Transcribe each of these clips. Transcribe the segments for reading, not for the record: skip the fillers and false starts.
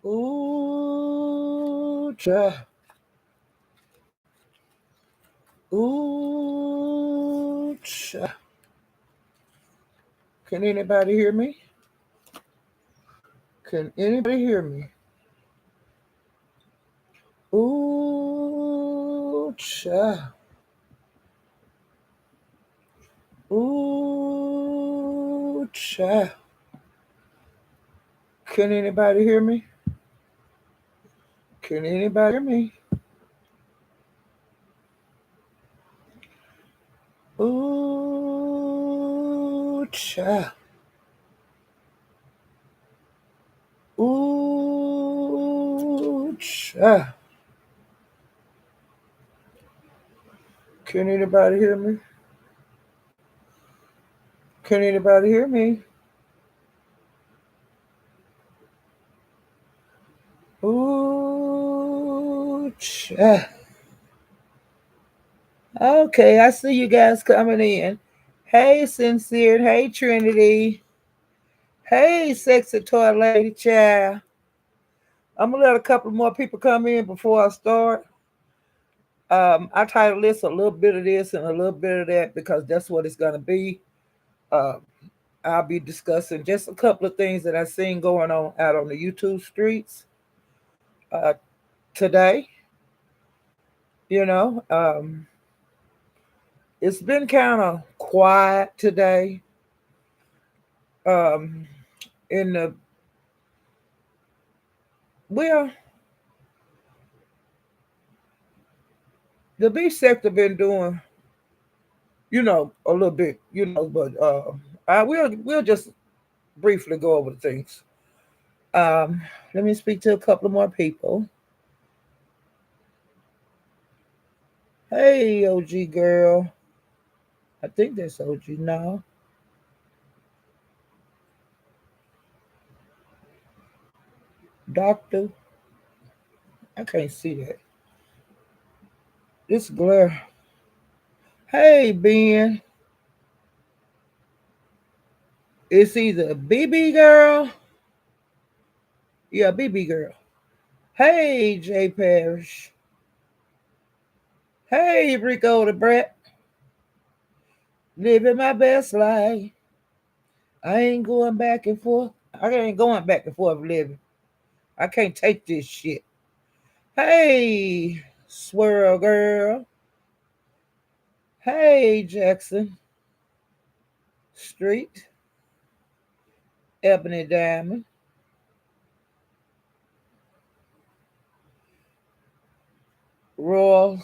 Ooh, cha. Ooh, cha. Can anybody hear me? Can anybody hear me? Ooh, cha. Ooh, cha. Can anybody hear me? Can anybody hear me? Ooh, cha. Ooh, cha. Can anybody hear me? Can anybody hear me? Ooh, cha. Okay, I see you guys coming in. Hey, Sincere. Hey, Trinity. Hey, sexy toy lady child. I'm gonna let a couple more people come in before I start. I titled this a little bit of this and a little bit of that because that's what it's gonna be. Um, I'll be discussing just a couple of things that I've seen going on out on the YouTube streets uh, today. You know, it's been kind of quiet today. Um, in the well, the beach sector been doing, a little bit, but we'll just briefly go over the things. Um, Let me speak to a couple of more people. Hey, OG girl. I think that's OG now. Doctor. I can't see that. This glare. Hey, Ben. It's either BB girl. Yeah, BB girl. Hey, J Parrish. Hey, Rico the Brat. Living my best life. I ain't going back and forth. I ain't going back and forth living. I can't take this shit. Hey, Swirl Girl. Hey, Jackson Street. Ebony Diamond. Royal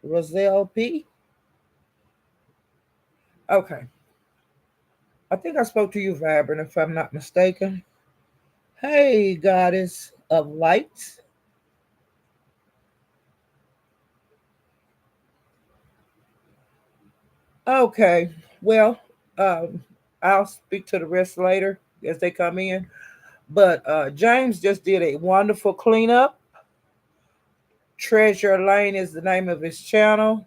Roselle P. Okay. I think I spoke to you, Vibrant, if I'm not mistaken. Hey, Goddess of Light. Okay. Well, um, I'll speak to the rest later as they come in. But James just did a wonderful cleanup. Treasure Lane is the name of his channel.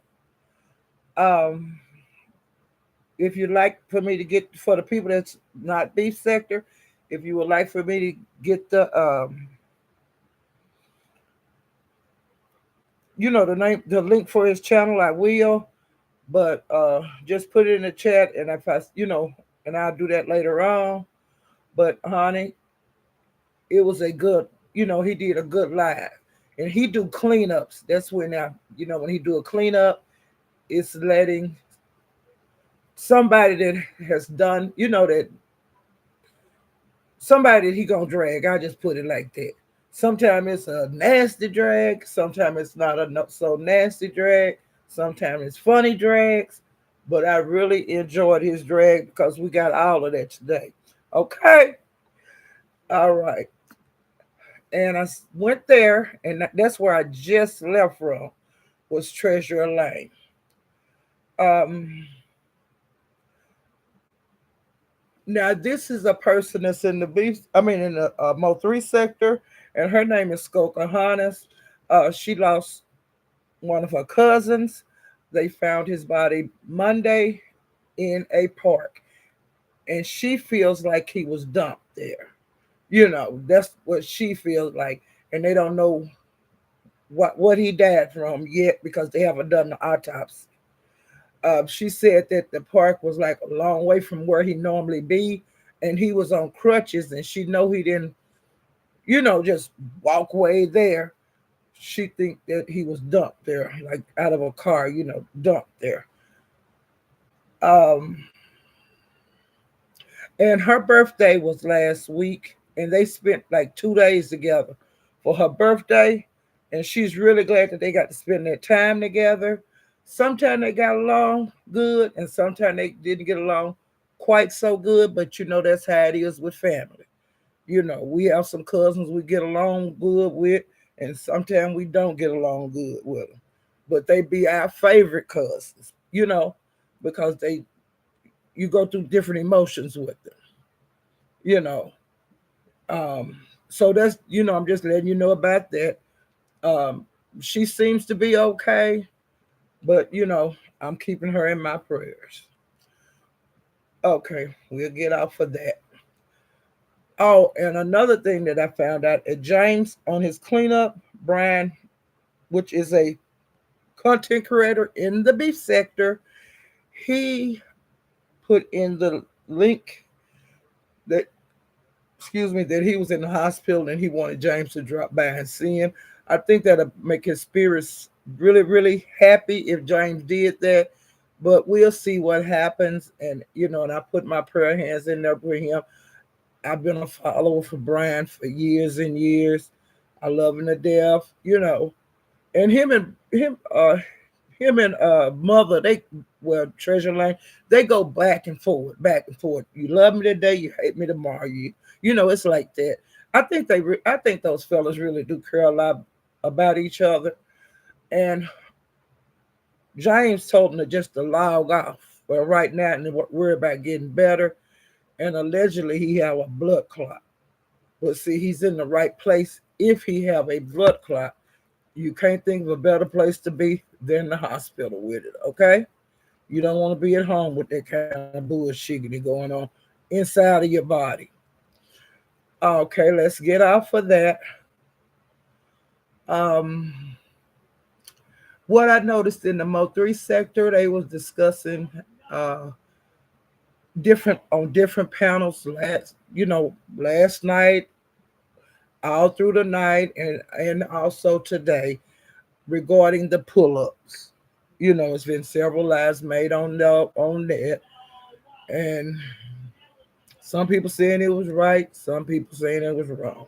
Um, if you'd like for me to get for the people that's not beef sector, if you would like for me to get the name, the link for his channel, I will. But just put it in the chat, and if and I'll do that later on. But honey, it was a good, he did a good live, and he do cleanups. That's when when he do a cleanup, it's letting somebody that has done, that somebody that he gonna drag. I just put it like that. Sometimes it's a nasty drag. Sometimes it's not a so nasty drag. Sometimes it's funny drags. But I really enjoyed his drag because we got all of that today. Okay. All right. And I went there, and that's where I just left from, was Treasure Lane. Um, Now this is a person that's in the beef. I mean, in the Mo3 sector, and her name is Skokahanas. She lost one of her cousins. They found his body Monday in a park, and she feels like he was dumped there. That's what she feels like, and they don't know what he died from yet because they haven't done the autopsy. She said that the park was like a long way from where he normally be, and he was on crutches, and she know he didn't, just walk way there. She think that he was dumped there, like out of a car, dumped there. Um, and her birthday was last week, and they spent like 2 days together for her birthday, and she's really glad that they got to spend their time together. Sometimes they got along good, and sometimes they didn't get along quite so good, but that's how it is with family. We have some cousins we get along good with, and sometimes we don't get along good with them. But they be our favorite cousins, because you go through different emotions with them, you know. Um, so I'm just letting you know about that. Um, she seems to be okay, but I'm keeping her in my prayers. Okay, we'll get off of that. Oh, and another thing that I found out at James on his cleanup, Brian, which is a content creator in the beef sector, he put in the link that, excuse me, that he was in the hospital and he wanted James to drop by and see him. I think that'll make his spirits really, really happy if James did that. But we'll see what happens. And I put my prayer hands in there for him. I've been a follower for Brian for years and years. I love him to death. And him and mother, Treasure Lane, they go back and forth, back and forth. You love me today, you hate me tomorrow. It's like that. I think those fellas really do care a lot about each other. And James told him to just to log off. Well, right now, and worry about getting better. And allegedly, he have a blood clot. But see, he's in the right place if he have a blood clot. You can't think of a better place to be than the hospital with it, okay? You don't want to be at home with that kind of bullshit going on inside of your body. Okay, let's get off of that. Um, what I noticed in the Mo3 sector, they was discussing uh, different panels last night, all through the night, and also today regarding the pull-ups. It's been several lives made on that, and some people saying it was right, some people saying it was wrong.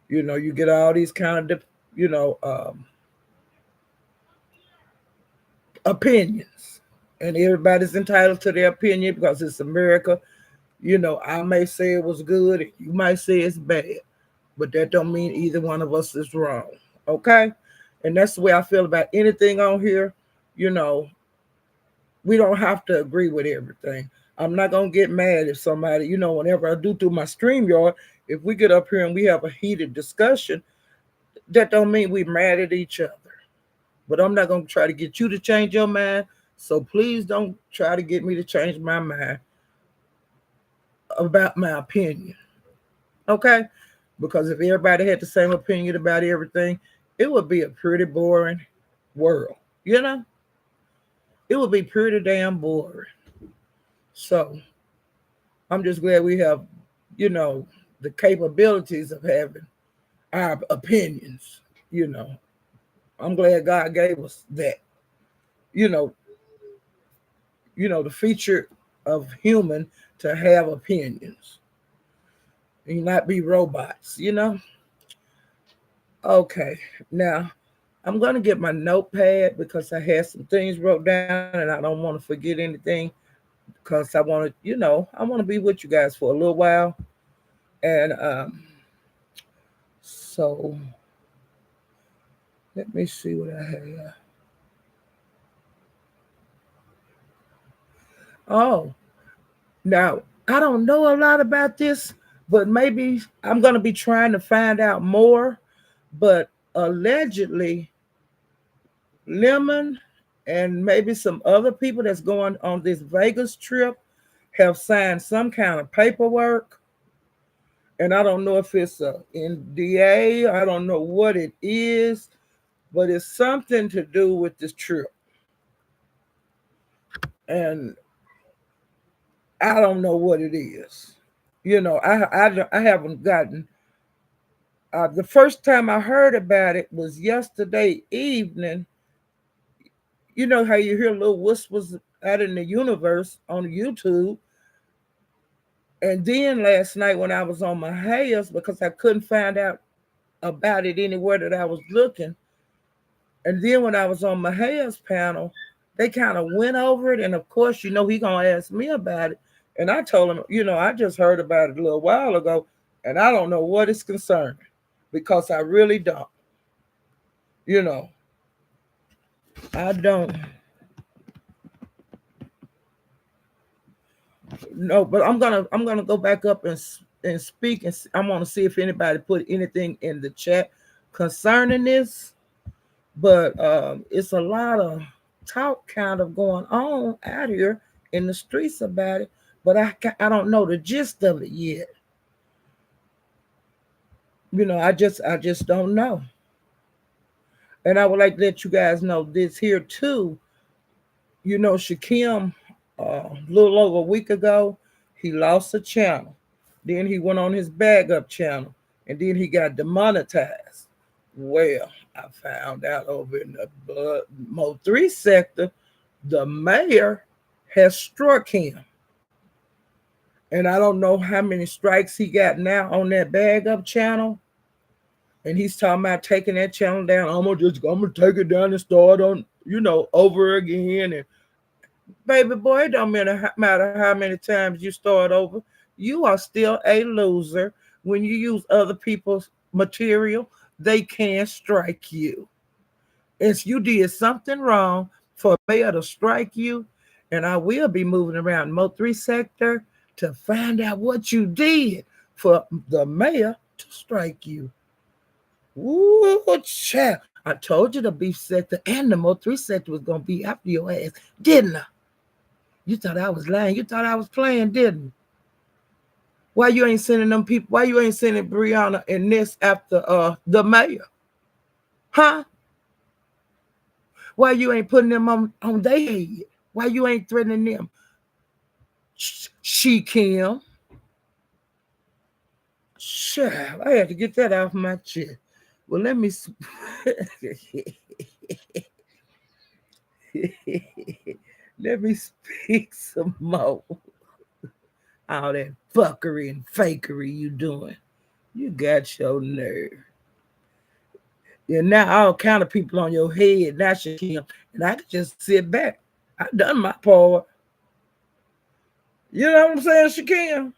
You get all these kind of opinions, and everybody's entitled to their opinion because it's America. I may say it was good, you might say it's bad, but that don't mean either one of us is wrong. Okay, and that's the way I feel about anything on here. You know, we don't have to agree with everything. I'm not gonna get mad if somebody, whenever I do through my StreamYard, if we get up here and we have a heated discussion, that don't mean we mad at each other. But I'm not gonna try to get you to change your mind. So please don't try to get me to change my mind about my opinion. Okay? Because if everybody had the same opinion about everything, it would be a pretty boring world. You know? It would be pretty damn boring. So I'm just glad we have, you know, the capabilities of having our opinions. You know, I'm glad God gave us that. You know, the feature of human to have opinions and not be robots. Okay, now I'm gonna get my notepad because I had some things wrote down and I don't want to forget anything because I want to be with you guys for a little while. And so let me see what I have. Oh, now I don't know a lot about this, but maybe I'm gonna be trying to find out more. But allegedly, Lemon and maybe some other people that's going on this Vegas trip have signed some kind of paperwork, And I don't know if it's a NDA. I don't know what it is, but it's something to do with this trip. And I don't know what it is. I haven't gotten. The first time I heard about it was yesterday evening. You know how you hear little whispers out in the universe on YouTube. And then last night when I was on my hairs, because I couldn't find out about it anywhere that I was looking. And then when I was on my hairs panel, they kind of went over it. And of course, he gonna ask me about it. And I told him, I just heard about it a little while ago, and I don't know what it's concerning because I really don't. You know, I don't know, but I'm gonna go back up and speak, and I want to see if anybody put anything in the chat concerning this. But it's a lot of talk kind of going on out here in the streets about it, but I don't know the gist of it yet. I just don't know. And I would like to let you guys know this here too. Shakim, a little over a week ago, he lost a channel. Then he went on his bag up channel, and then he got demonetized. Well, I found out over in the Mo3 sector, the mayor has struck him. And I don't know how many strikes he got now on that bag up channel. And he's talking about taking that channel down. I'm gonna take it down and start on, over again. And baby boy, it don't matter how many times you start over. You are still a loser. When you use other people's material, they can strike you. If you did something wrong for a mayor to strike you, and I will be moving around Mo3 sector to find out what you did for the mayor to strike you. Ooh, child. I told you the beef sector and the Mo3 sector was going to be after your ass, didn't I? You thought I was lying. You thought I was playing, didn't you? Why you ain't sending them people? Why you ain't sending Brianna and Ness after the mayor? Huh? Why you ain't putting them on their head? Why you ain't threatening them? She Kim. Sure, I had to get that off my chest. Well, let me let me speak some more. All that fuckery and fakery you doing. You got your nerve. And now all kind of people on your head, now Shakim, and I can just sit back. I done my part. You know what I'm saying, Shakim?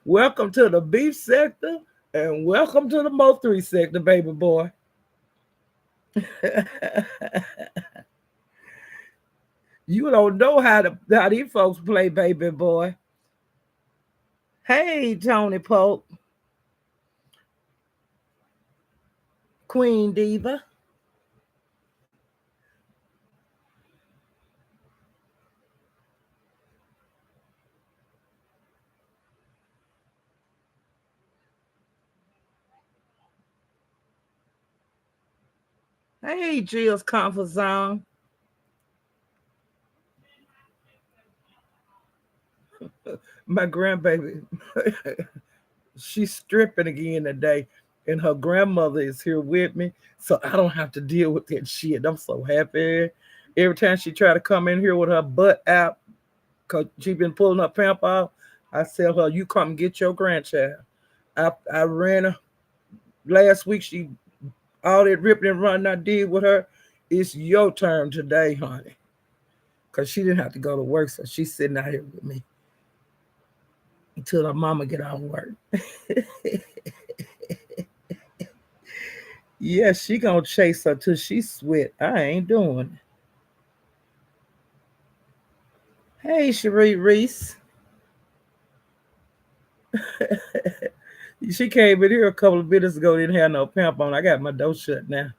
Welcome to the beef sector and welcome to the Mo3 sector, baby boy. You don't know how these folks play, baby boy. Hey, Tony Pope. Queen Diva. Hey, Jill's comfort zone. My grandbaby, she's stripping again today, and her grandmother is here with me, so I don't have to deal with that shit. I'm so happy. Every time she try to come in here with her butt out, because she been pulling her pamp off, I tell her, you come and get your grandchild. I ran her last week. She all that ripping and running I did with her. It's your turn today, honey. Because she didn't have to go to work, so she's sitting out here with me until her mama get out of work. Yeah, she gonna chase her till she sweat. I ain't doing it. Hey, Cherie Reese. She came in here a couple of minutes ago, didn't have no pamp on. I got my door shut now.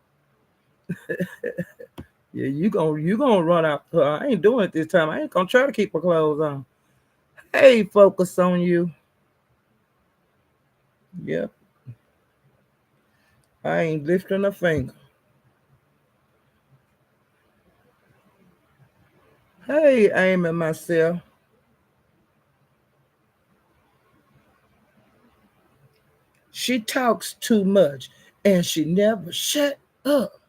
Yeah, you gonna run out. I ain't doing it this time. I ain't gonna try to keep her clothes on. Hey, focus on you. Yep, I ain't lifting a finger. Hey, Amy myself. She talks too much and she never shut up.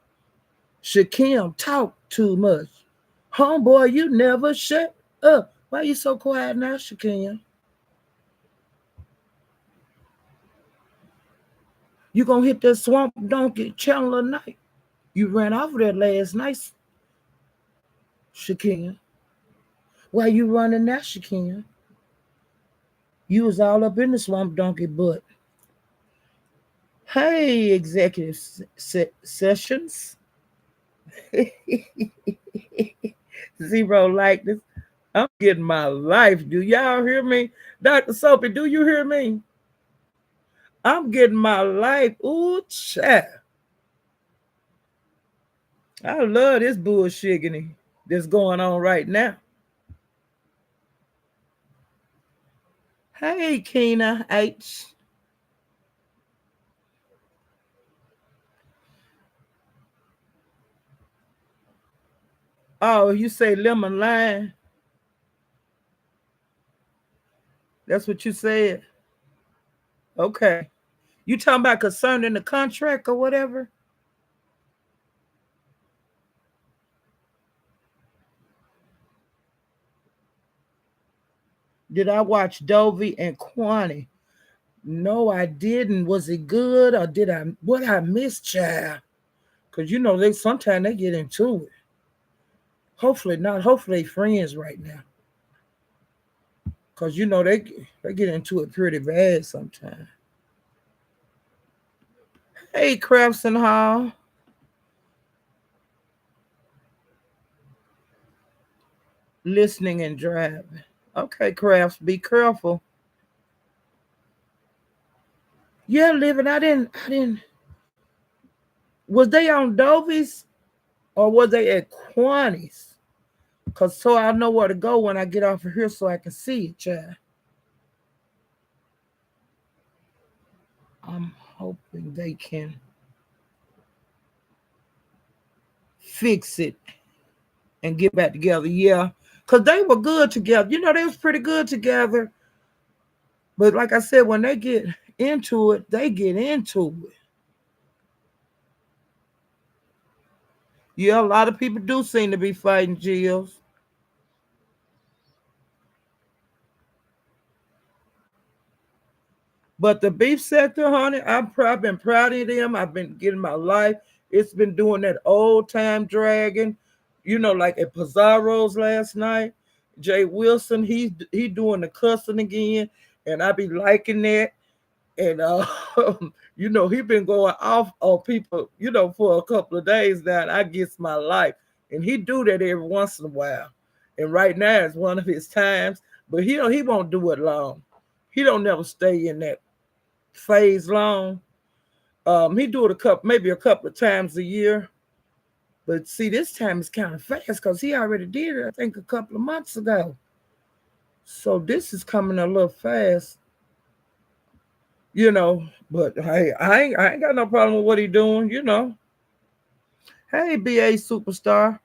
Shakim talk too much. Homeboy, you never shut up. Why you so quiet now, Shakim? You gonna hit that swamp donkey Chandler night. You ran off of that last night, Shakim. Why you running now, Shakim? You was all up in the swamp donkey butt. Hey, executive sessions. Zero likeness. I'm getting my life. Do y'all hear me? Dr. Soapy, do you hear me? I'm getting my life. Ooh, chat. I love this bullshitting that's going on right now. Hey, Keena H. Oh, you say lemon lime? That's what you said? Okay. You talking about concerning the contract or whatever? Did I watch Dovey and Kwani? No, I didn't. Was it good or did I what I missed, child? Cause you know they sometimes they get into it. Hopefully not. Hopefully they friends right now. Cause you know they get into it pretty bad sometimes. Hey, Crafts and Hall, listening and driving. Okay, Crafts, be careful. Yeah, living. I didn't. Was they on Dovies or was they at Quanies? Cause so I know where to go when I get off of here so I can see it, child. I'm hoping they can fix it and get back together. Yeah, because they were good together. You know, they was pretty good together. But like I said, when they get into it, they get into it. Yeah, a lot of people do seem to be fighting Jills. But the beef sector, honey, I've been proud of them. I've been getting my life. It's been doing that old time dragging. You know, like at Pizarro's last night. Jay Wilson, he doing the cussing again, and I be liking that. And you know, he been going off on people, you know, for a couple of days now. And I gets my life, and he do that every once in a while. And right now is one of his times, but he won't do it long. He don't never stay in that phase long. He do it maybe a couple of times a year. But see, this time is kind of fast because he already did it, I think, a couple of months ago. So this is coming a little fast, you know. But hey, I ain't got no problem with what he doing, you know. Hey, BA superstar,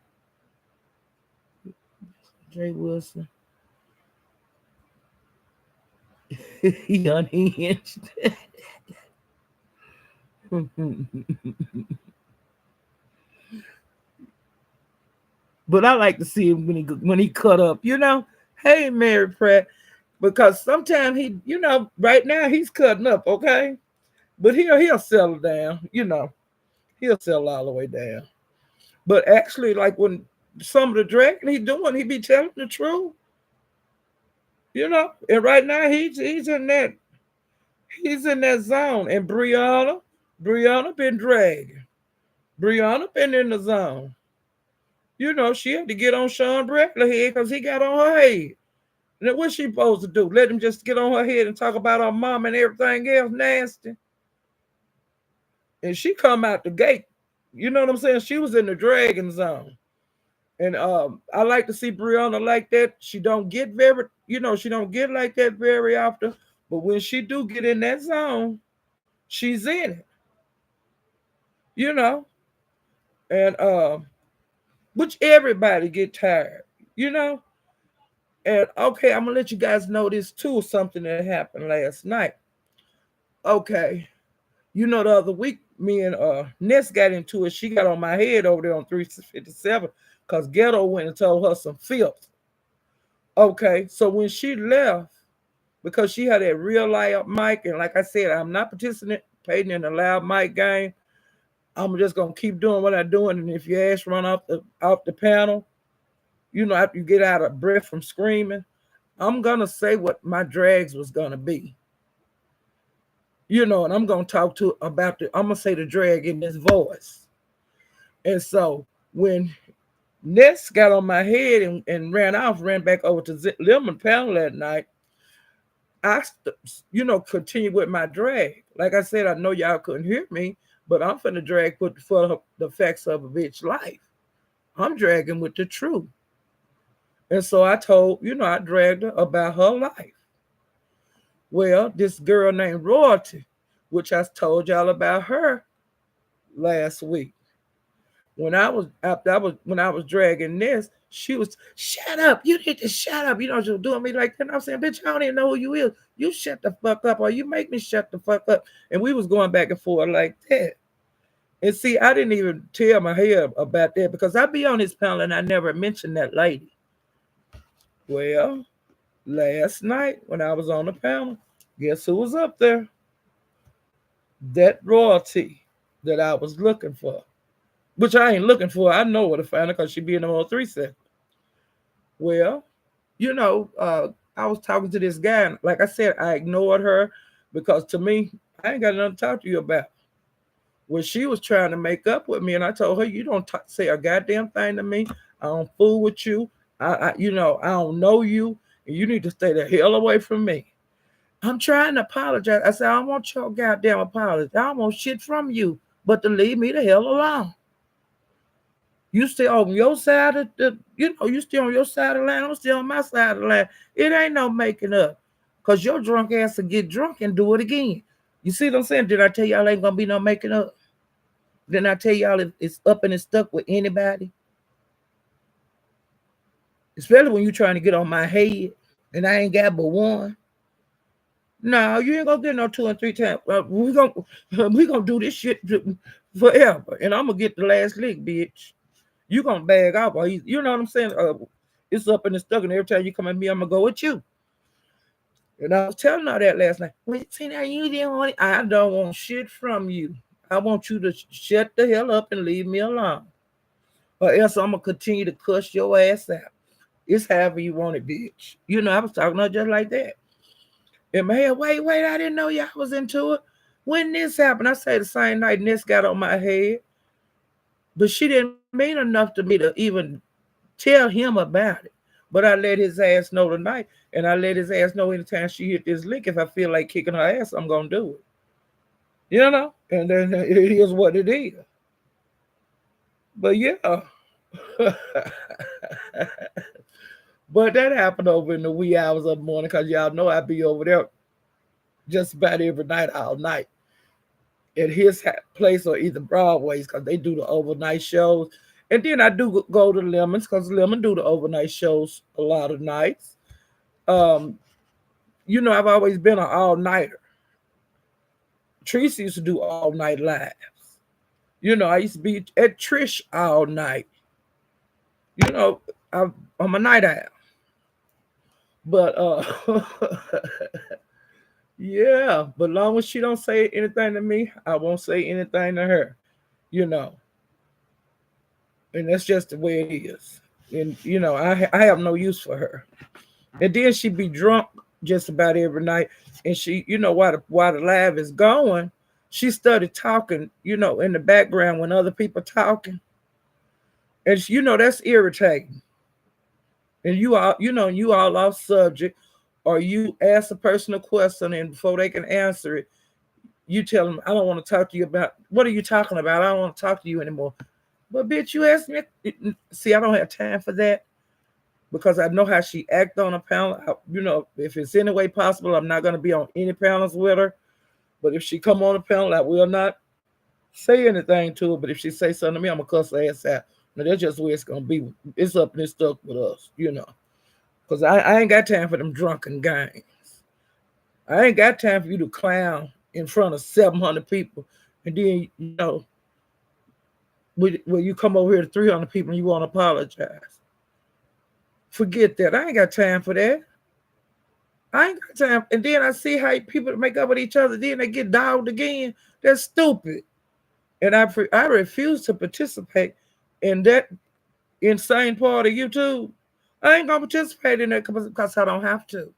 Jay Wilson. He unhinged. But I like to see him when he cut up, you know. Hey, Mary Pratt, because sometimes he, you know, right now he's cutting up, okay, but he'll settle down, you know, he'll settle all the way down. But actually, like when some of the dragging he doing, he be telling the truth, you know. And right now he's in that zone. And Brianna been dragging. Brianna been in the zone. You know, she had to get on Sean Bradley head because he got on her head. And what's she supposed to do? Let him just get on her head and talk about her mom and everything else nasty? And she come out the gate. You know what I'm saying? She was in the dragging zone. And I like to see Brianna like that. She don't get very, she don't get like that very often. But when she do get in that zone, she's in it, you know. And which everybody get tired, you know. And okay, I'm gonna let you guys know this too. Something that happened last night. Okay, the other week, me and Ness got into it. She got on my head over there on 357 because Ghetto went and told her some filth. Okay, so when she left, because she had a real loud mic, and like I said, I'm not participating in the loud mic game. I'm just gonna keep doing what I'm doing, and if your ass run off the panel, after you get out of breath from screaming, I'm gonna say what my drags was gonna be, and I'm gonna talk to about I'm gonna say the drag in this voice. And so when Ness got on my head and ran back over to Lemon panel that night, I, continue with my drag. Like I said, I know y'all couldn't hear me, but I'm finna drag for the facts of a bitch life. I'm dragging with the truth. And so I told, I dragged her about her life. Well, this girl named Royalty, which I told y'all about her last week. When I was dragging this, she was, shut up. You need to shut up. She was doing me like that. And I'm saying, bitch, I don't even know who you is. You shut the fuck up, or you make me shut the fuck up. And we was going back and forth like that. And see, I didn't even tell my hair about that because I be on this panel and I never mentioned that lady. Well, last night when I was on the panel, guess who was up there? That Royalty that I was looking for. Which I ain't looking for. I know where to find her because she be in the whole 3-7. Well, I was talking to this guy, and like I said, I ignored her because to me, I ain't got nothing to talk to you about. When she was trying to make up with me, and I told her, you don't say a goddamn thing to me. I don't fool with you. I don't know you, and you need to stay the hell away from me. I'm trying to apologize. I said, I don't want your goddamn apology. I don't want shit from you, but to leave me the hell alone. You stay on your side of you stay on your side of the line. I'm still on my side of the line. It ain't no making up. Because your drunk ass will get drunk and do it again. You see what I'm saying? Did I tell y'all ain't going to be no making up? Didn't I tell y'all it's up and it's stuck with anybody? Especially when you're trying to get on my head and I ain't got but one. No, you ain't gonna get no 2 and 3 times. We gonna do this shit forever, and I'm gonna get the last lick, bitch. You gonna bag off, or you know what I'm saying? It's up and it's stuck, and every time you come at me, I'm gonna go with you. And I was telling her that last night. Well, see now you didn't want it. I don't want shit from you. I want you to shut the hell up and leave me alone, or else I'm gonna continue to cuss your ass out. It's however you want it, bitch. I was talking to her just like that. And my head, wait, I didn't know y'all was into it. When this happened, I say the same night Ness got on my head. But she didn't mean enough to me to even tell him about it. But I let his ass know tonight. And I let his ass know anytime she hit this lick, if I feel like kicking her ass, I'm going to do it. And then it is what it is. But yeah. But that happened over in the wee hours of the morning because y'all know I be over there just about every night, all night. At his place or either Broadway's because they do the overnight shows. And then I do go to Lemons because Lemon do the overnight shows a lot of nights. I've always been an all-nighter. Tracy used to do all-night lives. I used to be at Trish all night. I'm a night owl. But yeah, but long as she don't say anything to me, I won't say anything to her. And that's just the way it is. And I have no use for her. And then she be drunk just about every night. And she, while the live is going, she started talking, in the background when other people talking. And that's irritating. And you all off subject, or you ask a person a question and before they can answer it, you tell them, I don't want to talk to you about, what are you talking about? I don't want to talk to you anymore. But bitch, you asked me. See, I don't have time for that because I know how she act on a panel. If it's any way possible, I'm not gonna be on any panels with her. But if she come on a panel, I will not say anything to her. But if she say something to me, I'm gonna cuss her ass out. Now that's just where it's gonna be. It's up and it's stuck with us. Because I ain't got time for them drunken games. I ain't got time for you to clown in front of 700 people, and then when you come over here to 300 people and you want to apologize. Forget that. I ain't got time for that. I ain't got time. And then I see how people make up with each other. Then they get dogged again. That's stupid. And I refuse to participate in that insane part of YouTube. I ain't gonna participate in that because I don't have to.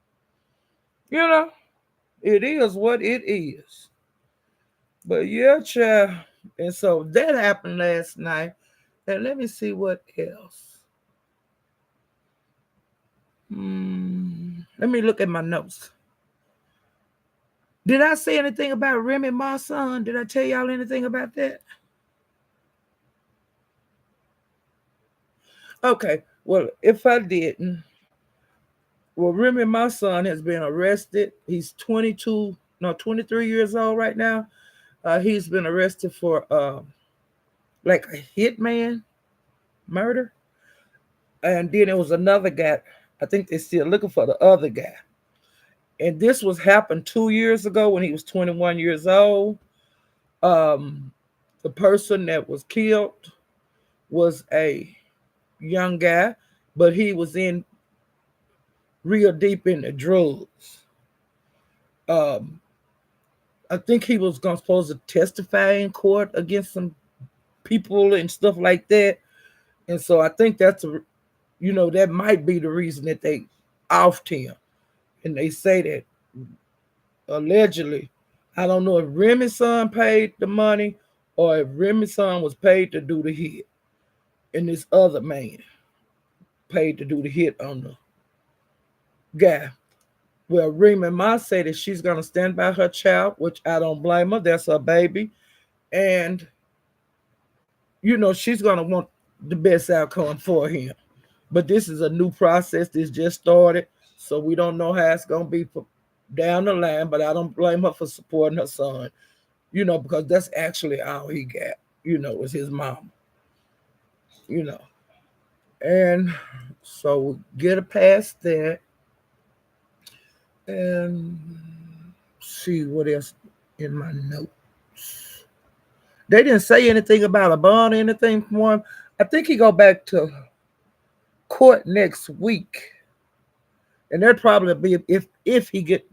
You know, it is what it is. But yeah, child. And so that happened last night. And let me see what else. Let me look at my notes. Did I say anything about Remy Ma son? Did I tell y'all anything about that? Okay. Well, if I didn't, well, Remy Ma son has been arrested. He's 22, no, 23 years old right now. He's been arrested for like a hitman murder. And then there was another guy. I think they're still looking for the other guy. And this was happened 2 years ago when he was 21 years old. Um, the person that was killed was a young guy, but he was in real deep in the drugs. Um, I think he was supposed to testify in court against some people and stuff like that. And so I think that might be the reason that they offed him. And they say that allegedly, I don't know if Remy's son paid the money or if Remy's son was paid to do the hit. And this other man paid to do the hit on the guy. Well, Remy Ma said that she's gonna stand by her child, which I don't blame her. That's her baby, and she's gonna want the best outcome for him. But this is a new process. This just started, so we don't know how it's gonna be down the line. But I don't blame her for supporting her son, because that's actually all he got. Was his mom. You know, and so get it past that and see what else in my notes. They didn't say anything about a bond or anything for him. I think he go back to court next week, and that'd probably be if he get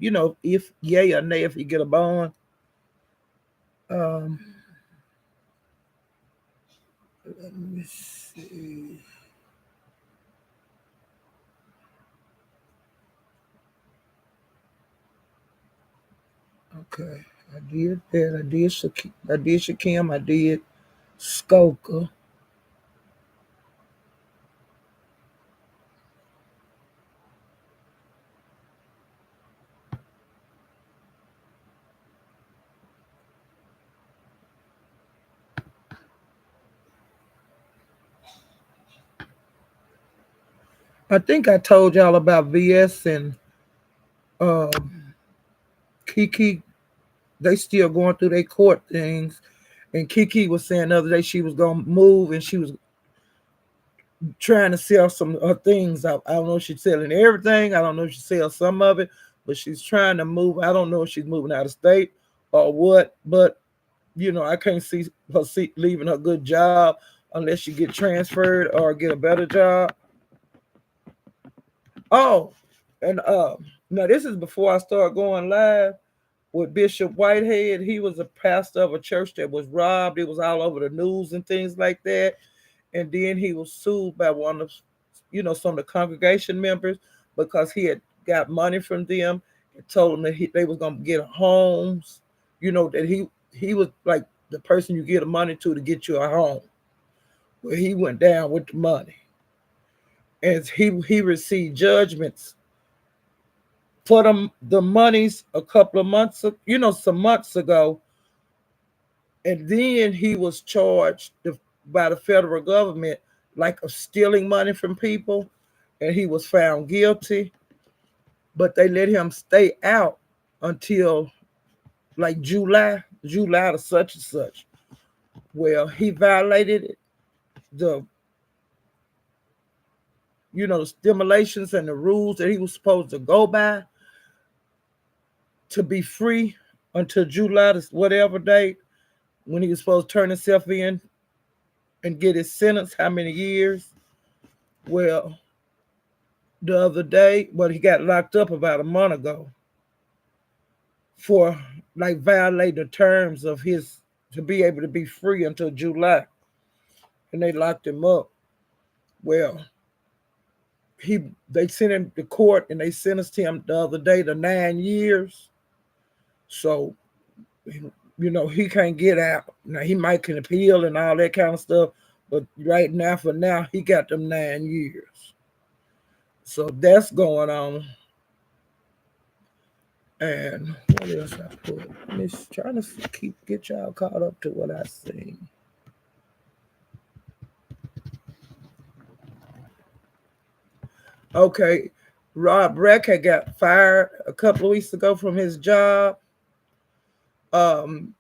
if yay or nay if he get a bond. Um, let me see. Okay, I did that. I did Shakim. I did Skoka. I think I told y'all about VS and um, Kiki. They still going through their court things. And Kiki was saying the other day she was gonna move and she was trying to sell some of her things. I don't know if she's selling everything. I don't know if she sells some of it, but she's trying to move. I don't know if she's moving out of state or what, but I can't see her leaving her good job unless she get transferred or get a better job. Oh, and now this is before I start going live with Bishop Whitehead. He was a pastor of a church that was robbed. It was all over the news and things like that. And then he was sued by one of, some of the congregation members because he had got money from them and told them that they was gonna get homes. That he was like the person you give the money to get you a home. Where he went down with the money, and he received judgments for the monies a couple of months, some months ago, and then he was charged. by the federal government, like of stealing money from people, and he was found guilty. But they let him stay out until like July to such and such. Well, he violated the the stimulations and the rules that he was supposed to go by to be free until July to whatever date when he was supposed to turn himself in and get his sentence, how many years. Well, the other day, but he got locked up about a month ago for like violating the terms of his to be able to be free until July. And they locked him up. Well, they sent him to court and they sentenced him the other day to 9 years. So, he can't get out. Now he might can appeal and all that kind of stuff, but right now, for now, he got them 9 years. So that's going on. And what else I put? I'm just trying to get y'all caught up to what I seen. Okay, Rob Breck had got fired a couple of weeks ago from his job.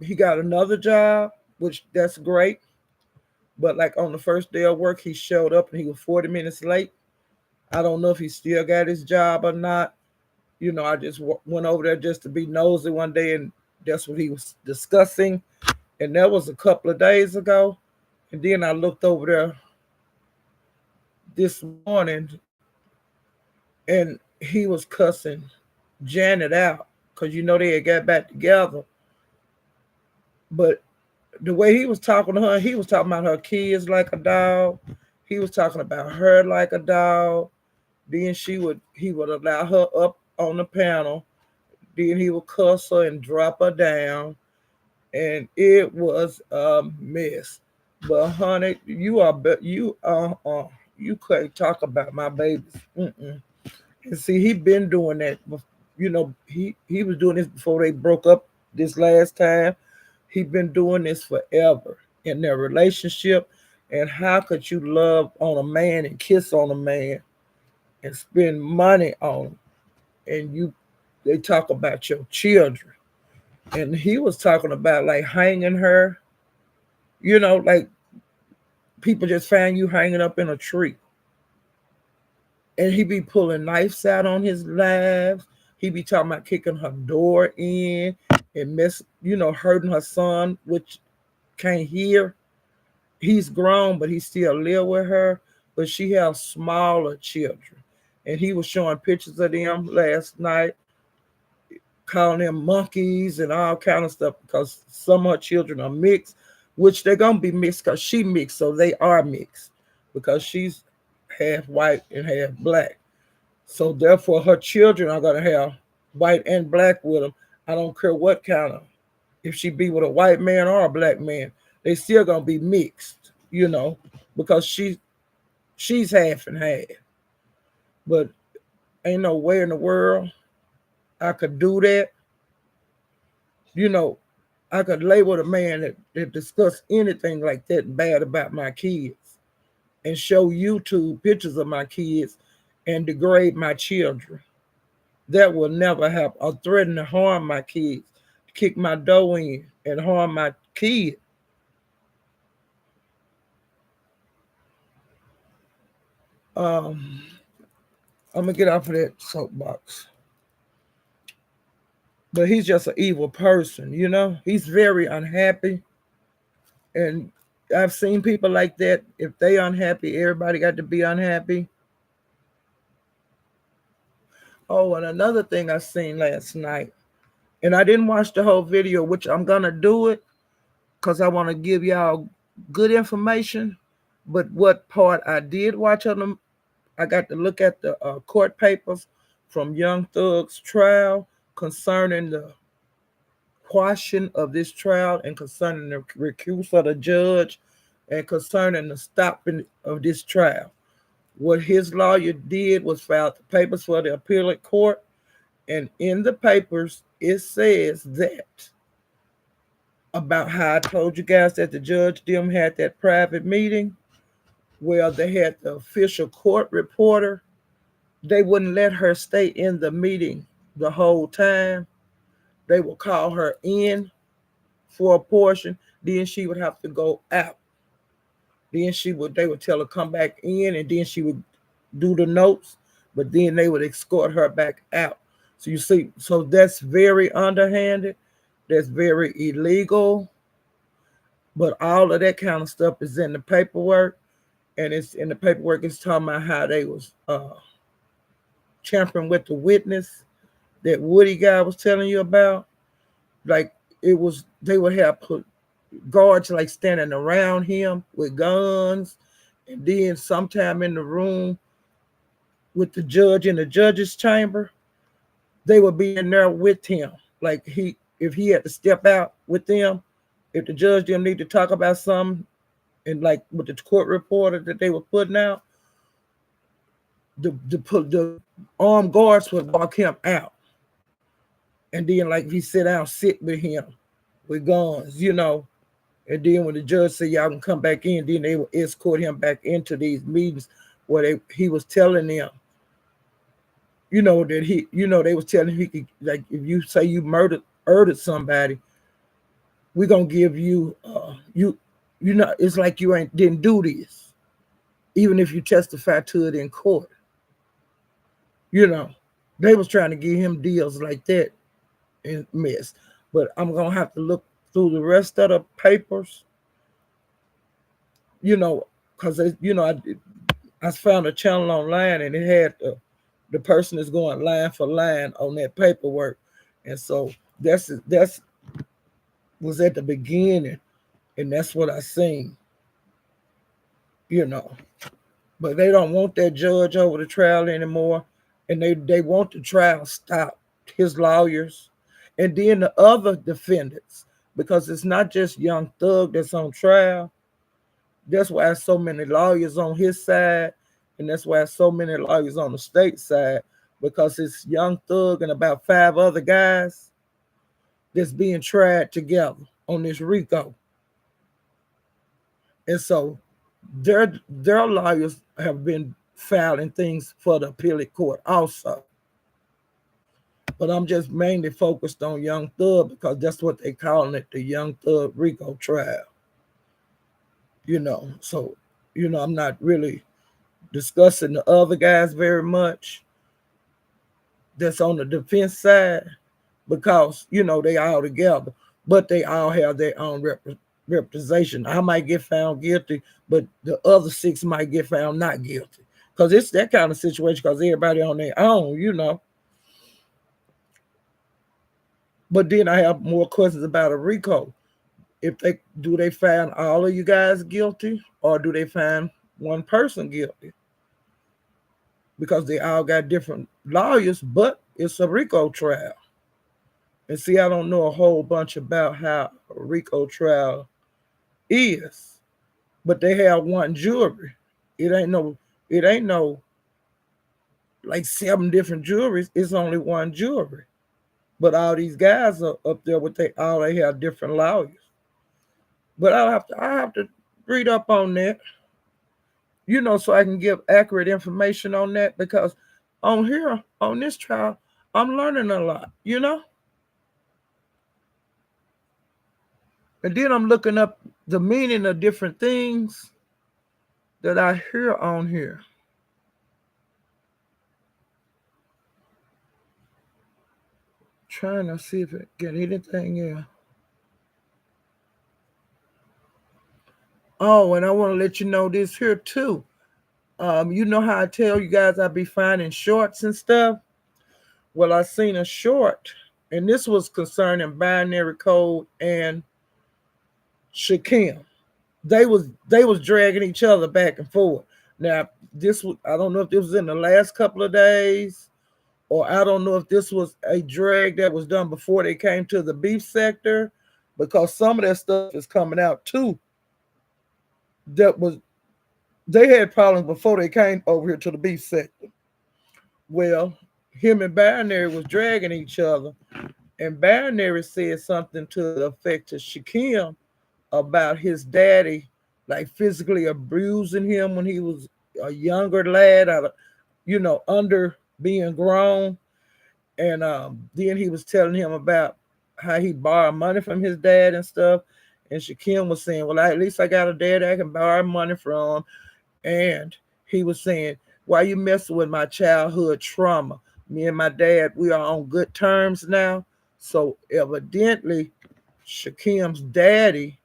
He got another job, which that's great. But like on the first day of work, he showed up and he was 40 minutes late. I don't know if he still got his job or not. I just went over there just to be nosy one day, and that's what he was discussing. And that was a couple of days ago. And then I looked over there this morning, and he was cussing Janet out because they had got back together. But the way he was talking to her, he was talking about her kids like a dog. He was talking about her like a dog. Then he would allow her up on the panel. Then he would cuss her and drop her down. And it was a mess. But honey, you can't talk about my babies. Mm-mm. And see, he been doing that. He was doing this before they broke up this last time. He been doing this forever in their relationship. And how could you love on a man and kiss on a man and spend money on him? And they talk about your children. And he was talking about like hanging her, like people just find you hanging up in a tree. And he be pulling knives out on his lives. He be talking about kicking her door in and hurting her son, which can't hear. He's grown, but he still live with her. But she has smaller children. And he was showing pictures of them last night, calling them monkeys and all kind of stuff because some of her children are mixed, which they're going to be mixed because she mixed, so they are mixed because she's half white and half black. So therefore, her children are going to have white and black with them. I don't care what kind of, if she be with a white man or a black man, they still going to be mixed, because she's half and half. But ain't no way in the world I could do that. I could lay with a man that discuss anything like that bad about my kids and show YouTube pictures of my kids and degrade my children. That will never happen. Or threaten to harm my kids, kick my door in and harm my kid. I'm gonna get off of that soapbox. But he's just an evil person, He's very unhappy. And I've seen people like that. If they unhappy, everybody got to be unhappy. Oh, and another thing I seen last night, and I didn't watch the whole video, which I'm gonna do it because I want to give y'all good information. But what part I did watch on them, I got to look at the court papers from Young Thug's trial concerning the quashing of this trial and concerning the recuse of the judge and concerning the stopping of this trial. What his lawyer did was file the papers for the appellate court, and in the papers it says that about how I told you guys that the judge them had that private meeting where they had the official court reporter. They wouldn't let her stay in the meeting the whole time. They would call her in for a portion, then she would have to go out. Then they would tell her come back in, and then she would do the notes, but then they would escort her back out. So you see, so that's very underhanded, that's very illegal, but all of that kind of stuff is in the paperwork, and it's in the paperwork. It's talking about how they was tampering with the witness that Woody guy was telling you about. Like it was, they would have put guards like standing around him with guns, and then sometime in the room with the judge in the judge's chamber, they would be in there with him. Like if he had to step out with them, if the judge didn't need to talk about something, and like with the court reporter that they were putting out, the armed guards would walk him out, and then like if he sit down, sit with him with guns, And then when the judge said y'all can come back in, then they will escort him back into these meetings where he was telling them, that they was telling him he could, like, if you say you murdered somebody, we're gonna give you it's like you didn't do this, even if you testify to it in court. They was trying to give him deals like that and mess. But I'm gonna have to look through the rest of the papers, because I found a channel online and it had the person is going line for line on that paperwork, and so that's was at the beginning, and that's what I seen, But they don't want that judge over the trial anymore, and they want the trial stopped. His lawyers, and then the other defendants, because it's not just Young Thug that's on trial. That's why so many lawyers on his side, and that's why so many lawyers on the state side, because it's Young Thug and about 5 other guys that's being tried together on this RICO. And so their lawyers have been filing things for the appellate court also. But I'm just mainly focused on Young Thug because that's what they calling it, the Young Thug RICO trial. So, I'm not really discussing the other guys very much that's on the defense side because, they all together, but they all have their own representation. I might get found guilty, but the other 6 might get found not guilty because it's that kind of situation because everybody on their own. But then I have more questions about a RICO. If they find all of you guys guilty, or do they find one person guilty? Because they all got different lawyers, but it's a RICO trial. And see, I don't know a whole bunch about how a RICO trial is, but they have one jury. It ain't no like 7 different juries. It's only one jury. But all these guys are up there with they have different lawyers. But I have to read up on that, so I can give accurate information on that, because on here, on this trial, I'm learning a lot, And then I'm looking up the meaning of different things that I hear on here. Trying to see if it get anything in. Oh, and I want to let you know this here too. You know how I tell you guys I be finding shorts and stuff? Well, I seen a short, and this was concerning binary code and Shakim. They was dragging each other back and forth. Now, I don't know if this was in the last couple of days, or I don't know if this was a drag that was done before they came to the beef sector, because some of that stuff is coming out too. They had problems before they came over here to the beef sector. Well, him and Binary was dragging each other, And Binary said something to the effect to Shakim about his daddy, like physically abusing him when he was a younger lad, under being grown. And then he was telling him about how he borrowed money from his dad and stuff. And Shakim was saying, "Well, at least I got a dad I can borrow money from." And he was saying, "Why you messing with my childhood trauma? Me and my dad, we are on good terms now." So evidently, Shakim's daddy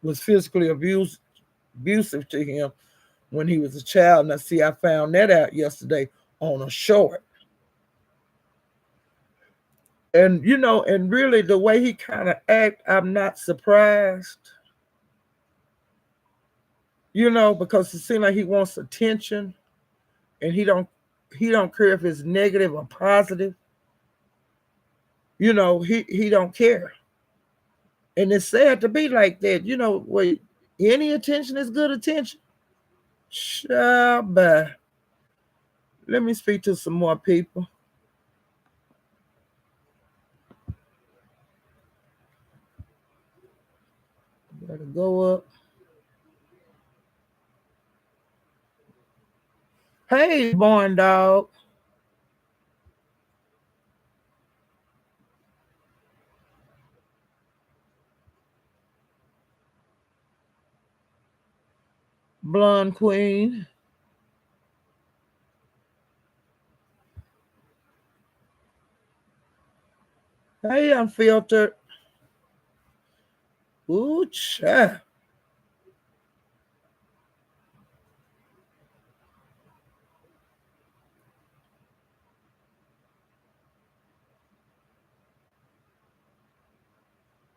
was physically abusive to him when he was a child. Now, see, I found that out yesterday on a short. And and really the way he kind of act, I'm not surprised. Because it seems like he wants attention, and he don't care if it's negative or positive. He don't care. And it's sad to be like that. Where any attention is good attention. Shabba. Let me speak to some more people. Gotta go up. Hey, born dog. Blonde queen. Hey, unfiltered. Ooh, cha.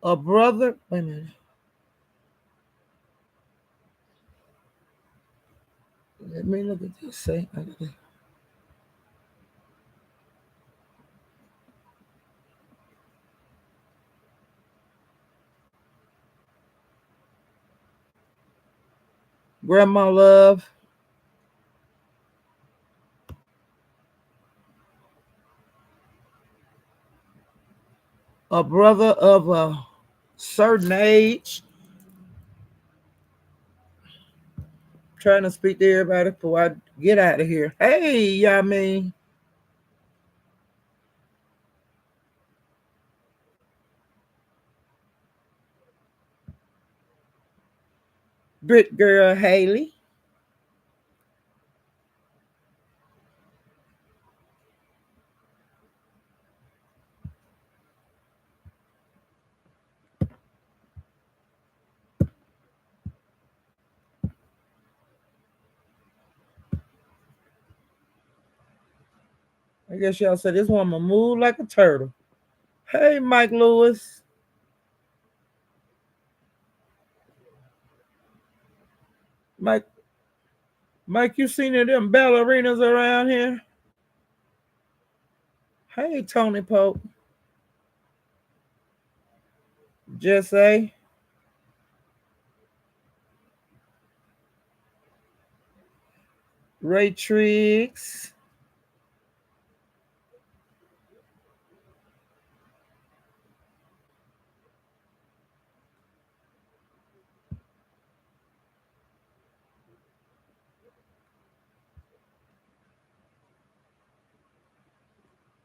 A brother. Wait a minute. Let me look at this. Say, Grandma Love, a brother of a certain age, trying to speak to everybody before I get out of here. Hey, y'all mean Brit Girl Haley. I guess y'all said this woman move like a turtle. Hey, Mike Lewis. Mike, Mike, you seen any of them ballerinas around here? Hey, Tony Pope. Jesse, Ray Triggs.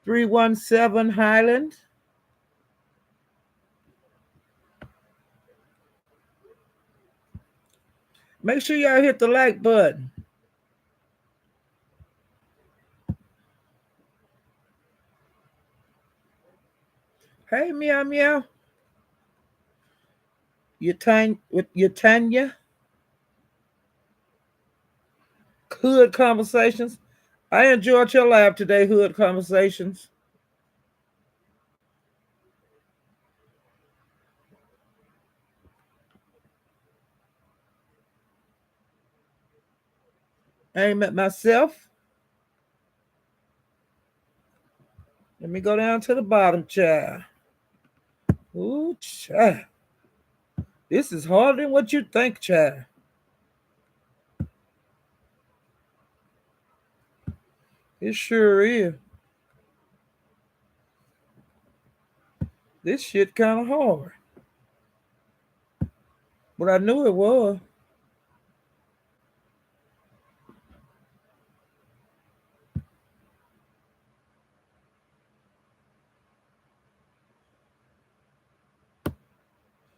317 Highland. Make sure y'all hit the like button. Hey, meow meow. Tanya. Hood Conversations. I enjoyed your live today, Hood Conversations. Aim at myself. Let me go down to the bottom, child. Ooh, child. This is harder than what you think, child. It sure is. This shit kind of hard, but I knew it was.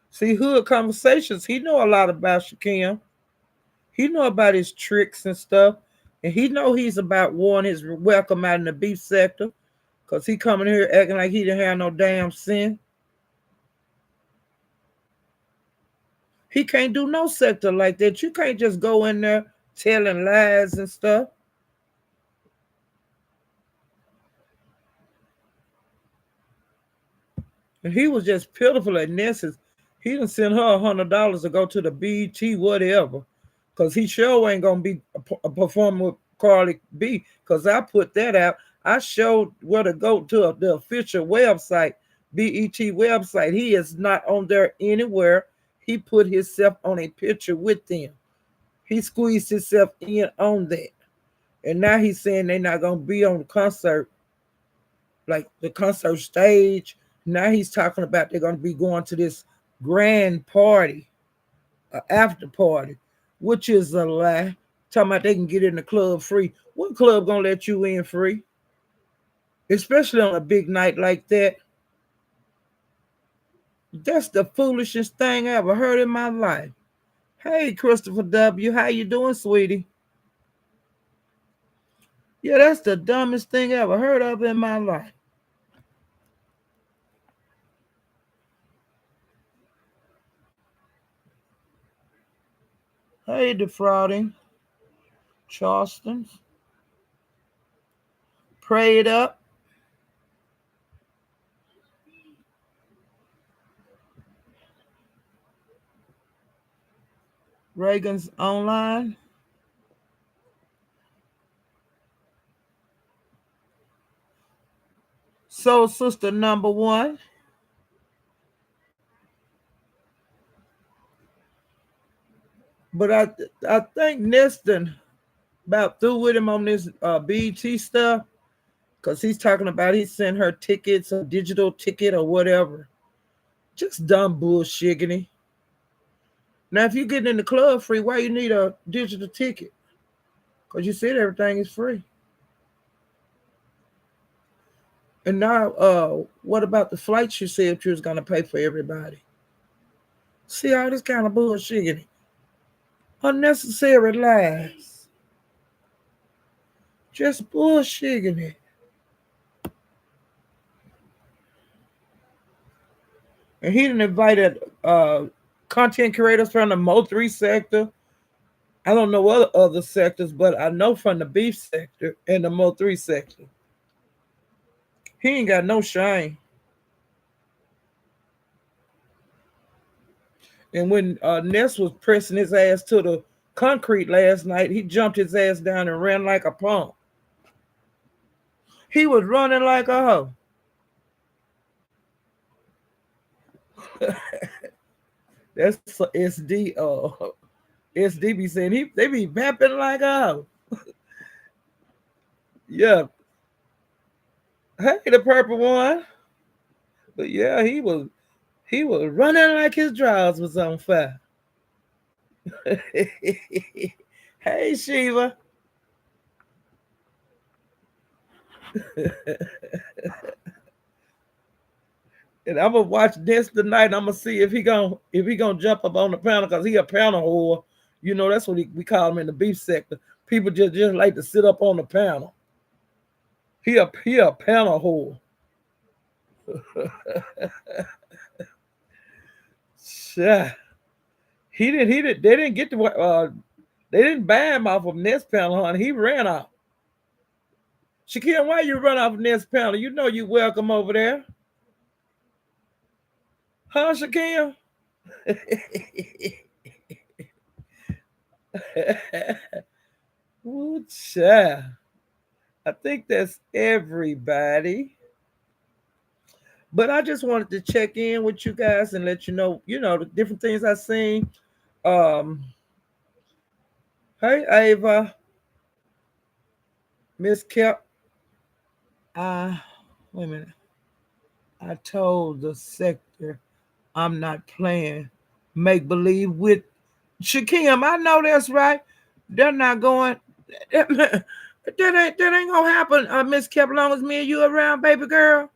See, Hood Conversations, he know a lot about Shaquem. He know about his tricks and stuff, and he know he's about wanting his welcome out in the beef sector, cause he coming here acting like he didn't have no damn sin. He can't do no sector like that. You can't just go in there telling lies and stuff. And he was just pitiful at Ness's. He done sent her $100 to go to the BET whatever, cause he sure ain't gonna be performing with Carly B. Cause I put that out. I showed where to go to the official website, BET website. He is not on there anywhere. He put himself on a picture with them. He squeezed himself in on that. And now he's saying they're not gonna be on the concert, like the concert stage. Now he's talking about they're gonna be going to this grand party, after party, which is a lie. Talking about they can get in the club free. What club gonna let you in free? Especially on a big night like that. That's the foolishest thing I ever heard in my life. Hey, Christopher W., how you doing, sweetie? Yeah, that's the dumbest thing I ever heard of in my life. Hey, defrauding Charleston's. Pray it up. Reagan's online. Soul Sister number one. But I think Neston about through with him on this BT stuff, because he's talking about he sent her tickets, a digital ticket or whatever. Just dumb bullshiggity. Now, if you get in the club free, why you need a digital ticket? Because you said everything is free. And now, what about the flights you said you was going to pay for everybody? See all this kind of bullshiggity. Unnecessary lies. Just bullshiggity. And he done invited content creators from the Mo3 sector. I don't know other sectors, but I know from the beef sector and the Mo3 sector. He ain't got no shame. And when Ness was pressing his ass to the concrete last night, he jumped his ass down and ran like a punk. He was running like a hoe. That's SD. SD be saying they be vapping like a hoe. Yeah. Hey, the purple one. But yeah, he was running like his drawers was on fire. Hey, Shiva. And I'm gonna watch this tonight. And I'm gonna see if he gonna jump up on the panel because he a panel whore. You know that's what we call him in the beef sector. People just like to sit up on the panel. He a panel whore. Yeah. He didn't. They didn't get to. They didn't buy him off of Nest panel, honey. He ran off. Shaquille, why you run off of Nest panel? You know you welcome over there, huh, Shaquille? Ooh, child. I think that's everybody. But I just wanted to check in with you guys and let you know, the different things I seen. Um, hey Ava, Miss Kep. Uh, wait a minute. I told the sector I'm not playing make believe with Shakim. I know that's right. They're not going. That ain't gonna happen. Miss Kept long as me and you around, baby girl.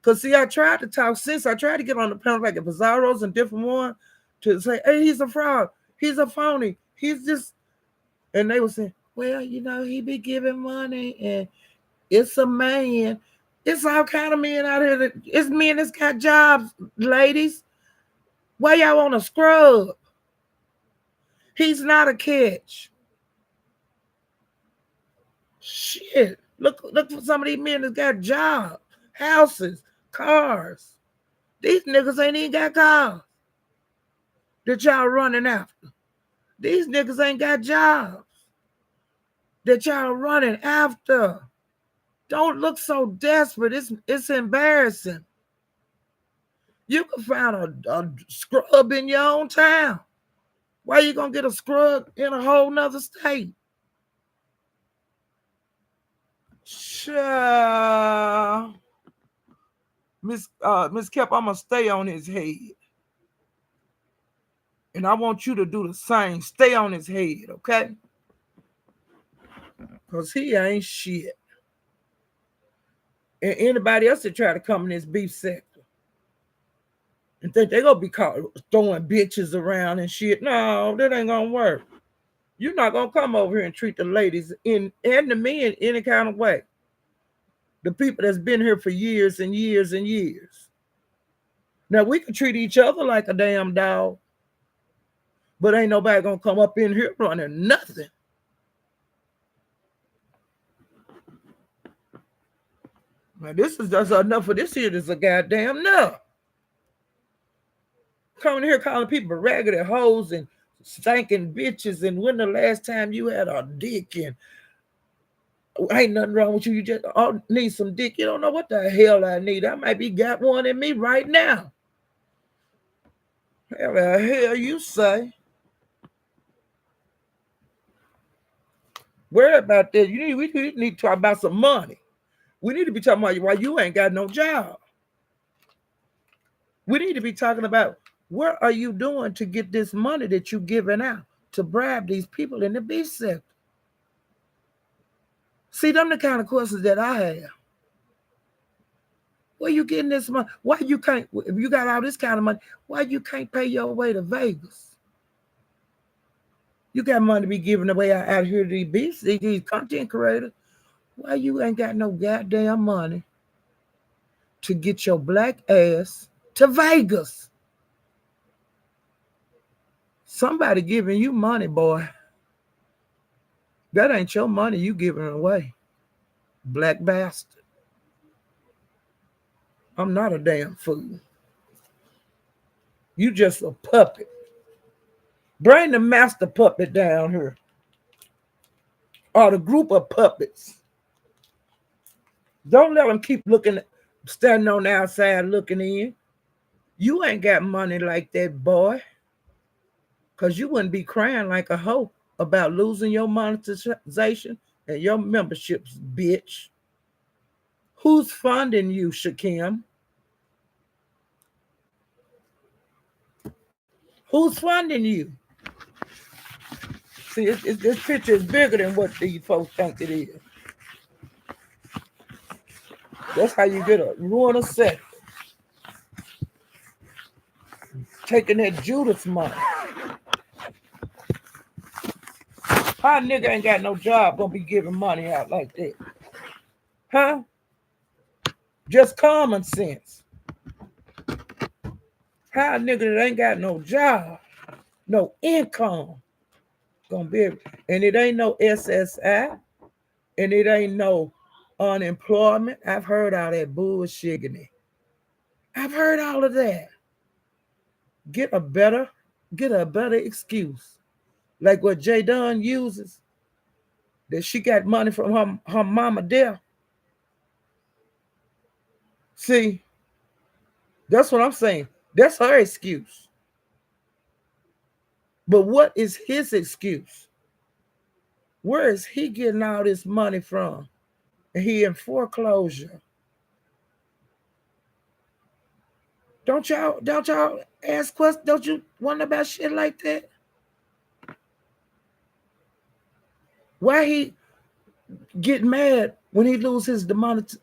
Cause see, I tried to talk since I tried to get on the panel like the Pizarros and different ones to say, hey, he's a fraud, he's a phony, he's just, and they were saying, well, he be giving money and it's a man. It's all kind of men out here. It's men that's got jobs, ladies. Why y'all want to scrub? He's not a catch. Shit. Look for some of these men that got jobs, houses, cars. These niggas ain't even got cars that y'all running after. These niggas ain't got jobs that y'all running after. Don't look so desperate. It's embarrassing. You can find a scrub in your own town. Why you gonna get a scrub in a whole nother state? Sure. Miss Kep, I'm gonna stay on his head. And I want you to do the same. Stay on his head, okay? Because he ain't shit. And anybody else that try to come in this beef sector and think they gonna be caught throwing bitches around and shit. No, that ain't gonna work. You're not gonna come over here and treat the ladies and the men any kind of way. The people that's been here for years and years and years. Now we can treat each other like a damn dog, but ain't nobody gonna come up in here running nothing. Now this is just enough for this here. This is a goddamn enough. Coming here calling people raggedy hoes and stinking bitches, and when the last time you had a dick and ain't nothing wrong with you. You just need some dick. You don't know what the hell I need. I might be got one in me right now. Hell the hell you say? Worry about that. We need to talk about some money. We need to be talking about why you ain't got no job. We need to be talking about what are you doing to get this money that you giving out to bribe these people in the beef sector. See, them the kind of questions that I have. Where you getting this money? Why you can't, if you got all this kind of money, why you can't pay your way to Vegas? You got money to be giving away out here to these content creators. Why you ain't got no goddamn money to get your black ass to Vegas? Somebody giving you money, boy. That ain't your money you giving away. Black bastard. I'm not a damn fool. You just a puppet. Bring the master puppet down here. Or the group of puppets. Don't let them keep standing on the outside looking in. You ain't got money like that, boy. Because you wouldn't be crying like a hoe about losing your monetization and your memberships, bitch. Who's funding you, Shakim? Who's funding you? See, this picture is bigger than what these folks think it is. That's how you get a ruin a set. Taking that Judas money. How a nigga ain't got no job gonna be giving money out like that? Huh? Just common sense. How a nigga that ain't got no job, no income, gonna be able, and it ain't no SSI, and it ain't no unemployment. I've heard all that bullshit. I've heard all of that. Get a better excuse. Like what J Dunn uses, that she got money from her mama there. See, that's what I'm saying. That's her excuse. But what is his excuse? Where is he getting all this money from? And he in foreclosure. Don't y'all ask questions? Don't you wonder about shit like that? Why he get mad when he lose his demonetization?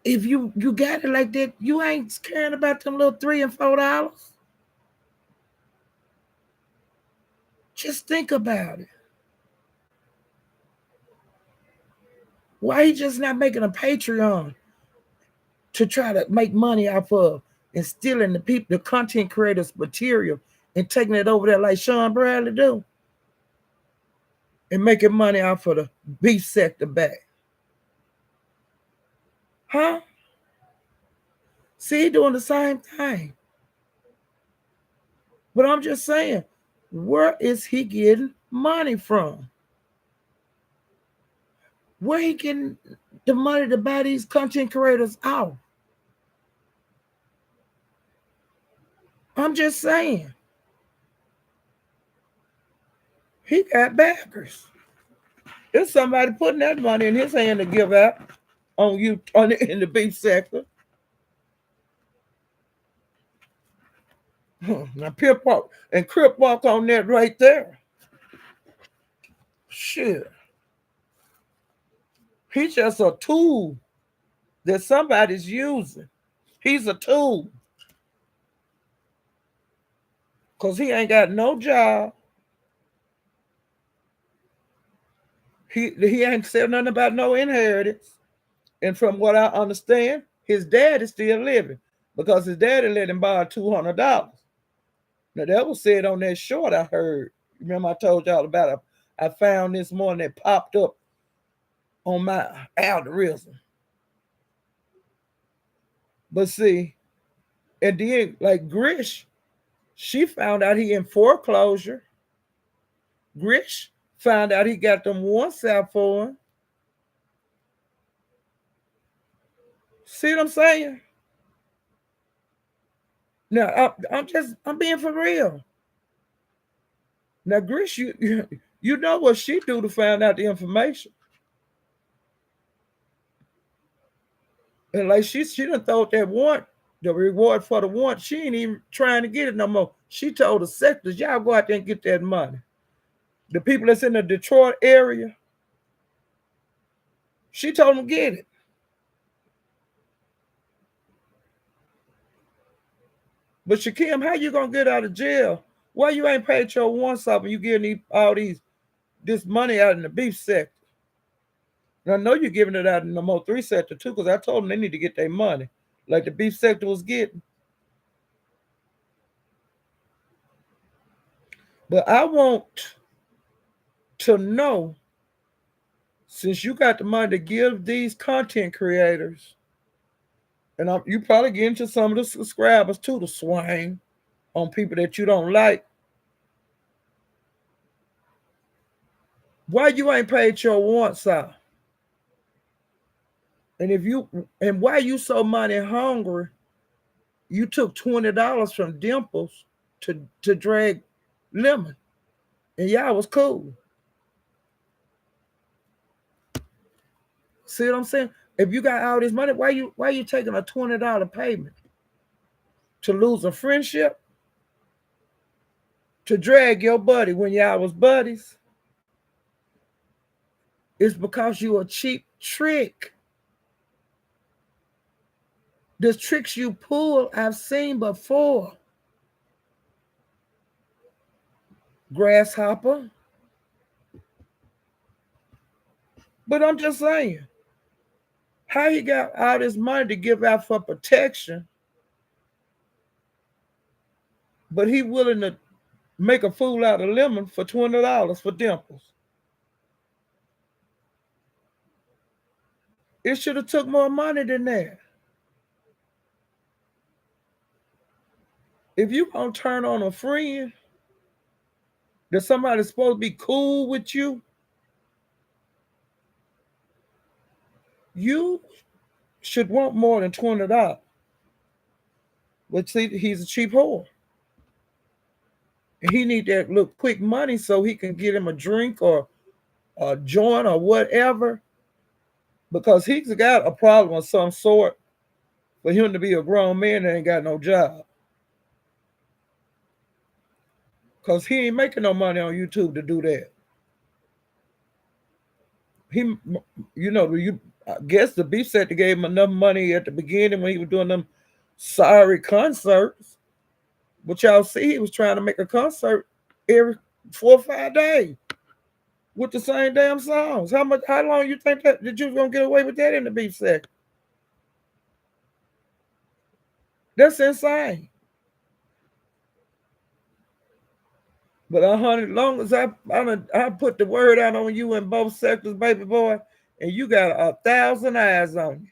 If you got it like that, you ain't caring about them little $3 and $4. Just think about it. Why he just not making a Patreon to try to make money off of and stealing the content creators' material and taking it over there like Sean Bradley do and making money off of the beef sector back? Huh? See, he doing the same thing. But I'm just saying, where is he getting money from? Where he getting the money to buy these content creators out? I'm just saying. He got backers. There's somebody putting that money in his hand to give out in the beef sector. Now Pip Walk and Crip Walk on that right there. Shit. He's just a tool that somebody's using. He's a tool. Because he ain't got no job. He ain't said nothing about no inheritance. And from what I understand, his dad is still living because his daddy let him borrow $200. Now that was said on that short I heard. Remember I told y'all about it? I found this morning that popped up on my algorithm. But see, and then like Grish, she found out he in foreclosure. Grish found out he got them warrants out for him. See what I'm saying? Now I'm being for real. Now Grish, you know what she do to find out the information. And like she done thought that warrant, the reward for the warrant, she ain't even trying to get it no more. She told the sectors, y'all go out there and get that money. The people that's in the Detroit area, she told them get it. But Shakim, how you gonna get out of jail? Why you ain't paid your warrants off and you getting all this money out in the beef sector? And I know you're giving it out in the Mo 3 sector too, because I told them they need to get their money, like the beef sector was getting. But I want to know, since you got the money to give these content creators, and you probably get into some of the subscribers too, to swing on people that you don't like. Why you ain't paid your warrants out? And why you so money hungry? You took $20 from Dimples to drag Lemon, and y'all was cool. See what I'm saying? If you got all this money, why you taking a $20 payment to lose a friendship? To drag your buddy when y'all was buddies? It's because you a cheap trick. The tricks you pull, I've seen before. Grasshopper. But I'm just saying, how he got all this money to give out for protection, but he willing to make a fool out of Lemon for $20 for Dimples? It should have took more money than that. If you gonna turn on a friend that somebody's supposed to be cool with you, you should want more than $20. But see, he's a cheap whore. And he need that little quick money so he can get him a drink or a joint or whatever. because he's got a problem of some sort for him to be a grown man that ain't got no job. Because he ain't making no money on YouTube to do that. He, you I guess the beef set gave him enough money at the beginning when he was doing them sorry concerts. But y'all see, he was trying to make a concert every 4 or 5 days with the same damn songs. How long you think that you was gonna get away with that in the beef set? That's insane. But 100, long as I put the word out on you in both sectors, baby boy, and you got 1,000 eyes on you.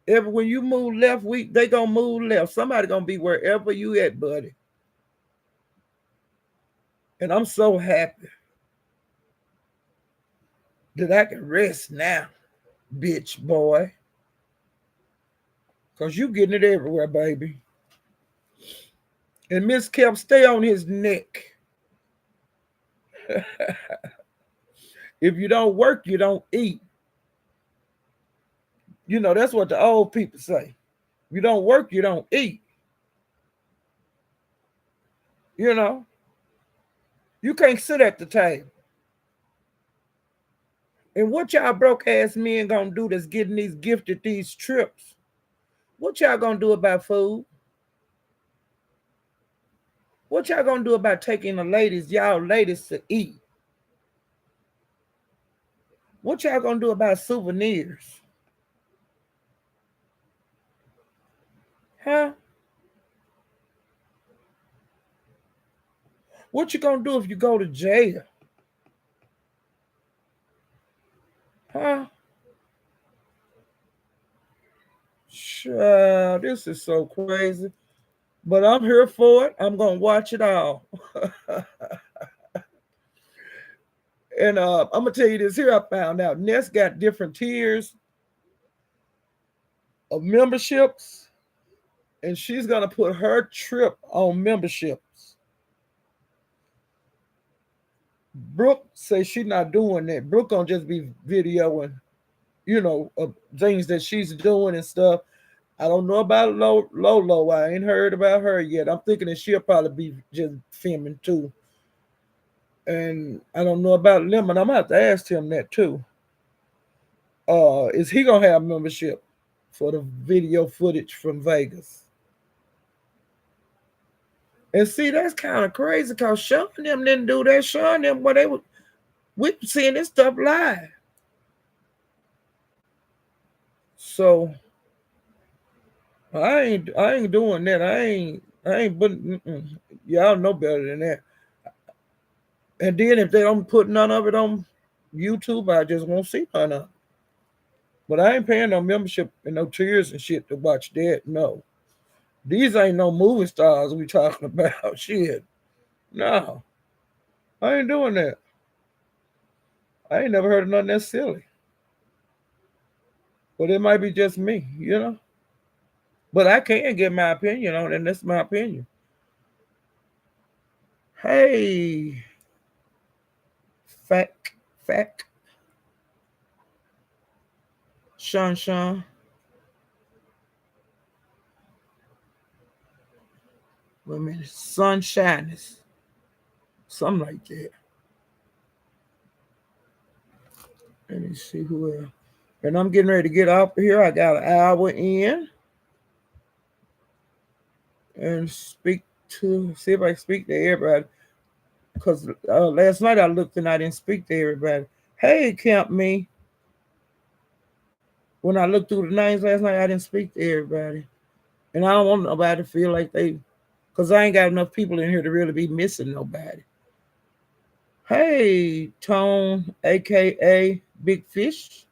Every when you move left, they gonna move left. Somebody gonna be wherever you at, buddy. And I'm so happy that I can rest now, bitch boy. Cause you getting it everywhere, baby. And Miss Kemp, stay on his neck. If you don't work, you don't eat. That's what the old people say. If you don't work, you don't eat. You know, you can't sit at the table. And what y'all broke ass men gonna do that's getting these gifted these trips? What y'all gonna do about food? What y'all gonna do about taking y'all ladies to eat? What y'all gonna do about souvenirs? Huh? What you gonna do if you go to jail? Huh? Child, this is so crazy. But I'm here for it. I'm gonna watch it all. And I'm gonna tell you this here. I found out Ness got different tiers of memberships, and she's gonna put her trip on memberships. Brooke says she's not doing that. Brooke gonna just be videoing, things that she's doing and stuff. I don't know about Lolo. I ain't heard about her yet. I'm thinking that she'll probably be just filming too. And I don't know about Lemon. I'm gonna have to ask him that too. Is he gonna have membership for the video footage from Vegas? And see, that's kind of crazy because Sean them didn't do that. Sean them what they were we seeing this stuff live. So I ain't doing that. I ain't but y'all know better than that. And then if they don't put none of it on YouTube, I just won't see none of it. But I ain't paying no membership and no tears and shit to watch that. No. These ain't no movie stars we talking about. Shit. No. I ain't doing that. I ain't never heard of nothing that silly. But it might be just me. But I can get my opinion on it, and that's my opinion. Hey, fact, Sean, wait a minute, sunshine, something like that. Let me see who else. And I'm getting ready to get off here. I got an hour in and see if I can speak to everybody. Because last night I looked and I didn't speak to everybody. Hey, Camp Me. When I looked through the names last night, I didn't speak to everybody. And I don't want nobody to feel like because I ain't got enough people in here to really be missing nobody. Hey, Tone, a.k.a. Big Fish.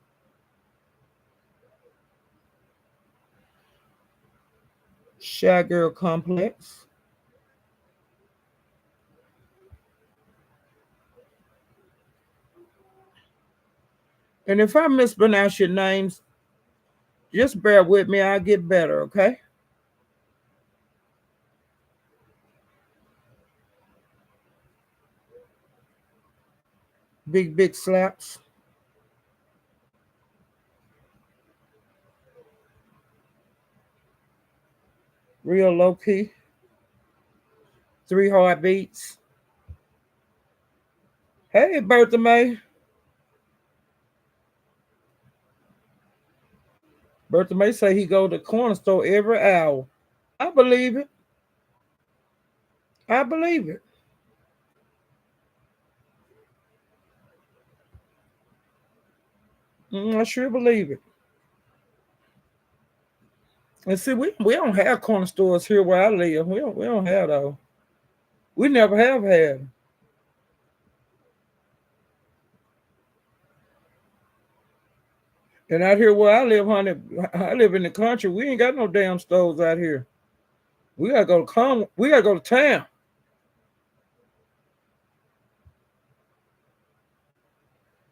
Shy Girl Complex. And if I mispronounce your names, just bear with me. I'll get better, okay? Big slaps. real low key, 3 heartbeats. Hey, Bertha May. Bertha May say he go to the corner store every hour. I believe it. I believe it. I sure believe it. And see, we don't have corner stores here where I live. We don't have those. We never have had them. And out here where I live, honey, I live in the country. We ain't got no damn stores out here. We gotta go to We gotta go to town.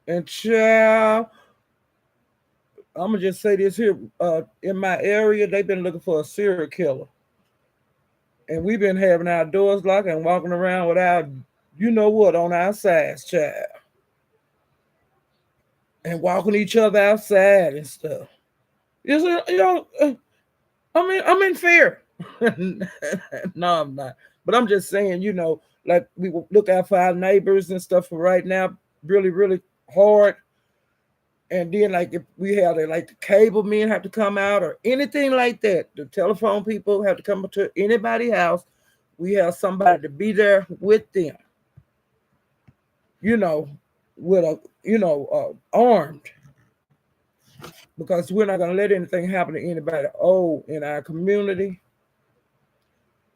And child, I'm gonna just say this here. In my area, they've been looking for a serial killer, and we've been having our doors locked and walking around with our, you know what, on our sides, child, and walking each other outside and stuff. You know, I'm in fear. No, I'm not. But I'm just saying, like we will look out for our neighbors and stuff for right now, really, really hard. And then, like, if we have like the cable men have to come out or anything like that, the telephone people have to come to anybody's house. We have somebody to be there with them, you know, with a, armed, because we're not going to let anything happen to anybody old in our community.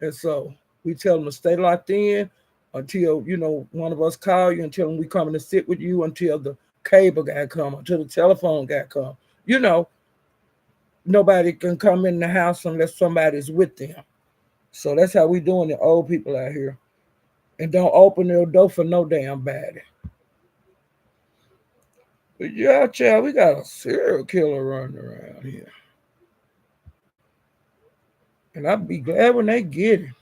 And so we tell them to stay locked in until, one of us call you and tell them we coming to sit with you until the cable guy come, until the telephone guy come. Nobody can come in the house unless somebody's with them. So that's how we doing the old people out here. And don't open their door for no damn body. But yeah, child, we got a serial killer running around here. And I'd be glad when they get him.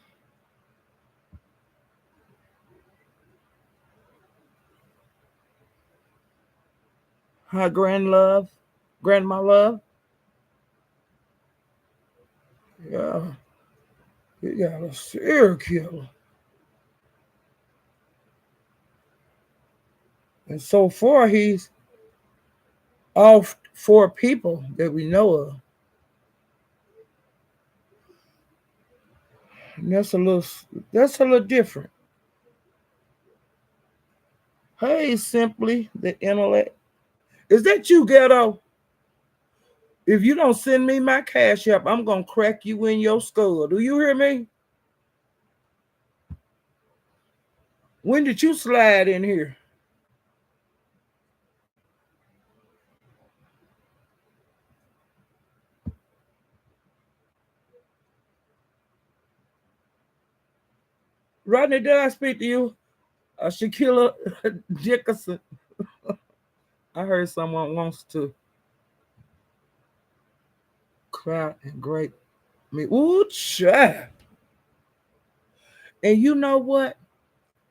Hi, grandma love. Yeah, we got a serial killer. And so far, he's off 4 people that we know of. And that's a little different. Hey, simply the intellect. Is that you, ghetto? If you don't send me my cash app, I'm gonna crack you in your skull. Do you hear me? When did you slide in here? Rodney, did I speak to you? Shaquilla Dickerson. I heard someone wants to cry and grape me. Ooh, child. And you know what?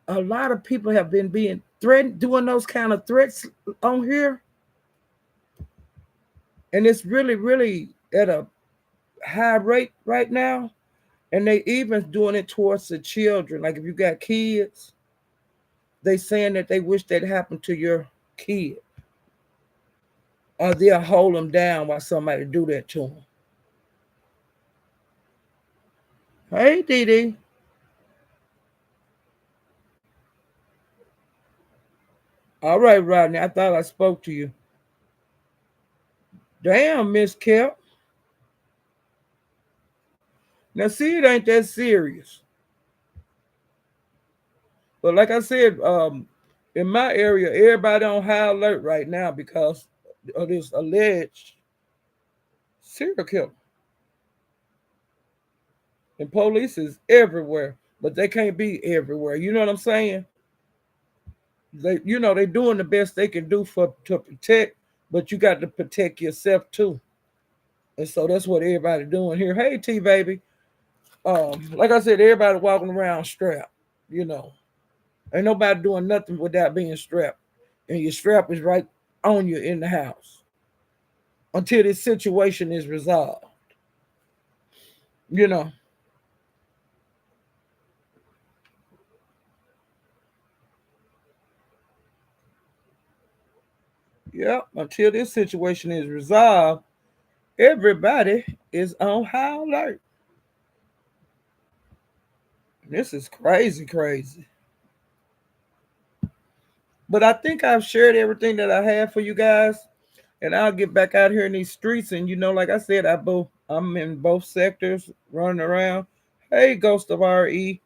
A lot of people have been being threatened, doing those kind of threats on here. And it's really, really at a high rate right now. And they even doing it towards the children. Like if you got kids, they saying that they wish that happened to your kid. Or they'll hold them down while somebody do that to them. Hey, Dee Dee. All right, Rodney. I thought I spoke to you. Damn, Miss Kelp. Now, see, it ain't that serious. But like I said, in my area, everybody on high alert right now because of this alleged serial killer. And police is everywhere, but they can't be everywhere. You know what I'm saying? They doing the best they can do to protect, but you got to protect yourself too. And so that's what everybody doing here. Hey, T baby. Like I said, everybody walking around strapped. You know, ain't nobody doing nothing without being strapped, and your strap is right on you in the house until this situation is resolved. You know. Yep. Until this situation is resolved, everybody is on high alert. This is crazy, crazy. But I think I've shared everything that I have for you guys, and I'll get back out here in these streets. And like I said, I'm in both sectors running around. Hey, Ghost of RE,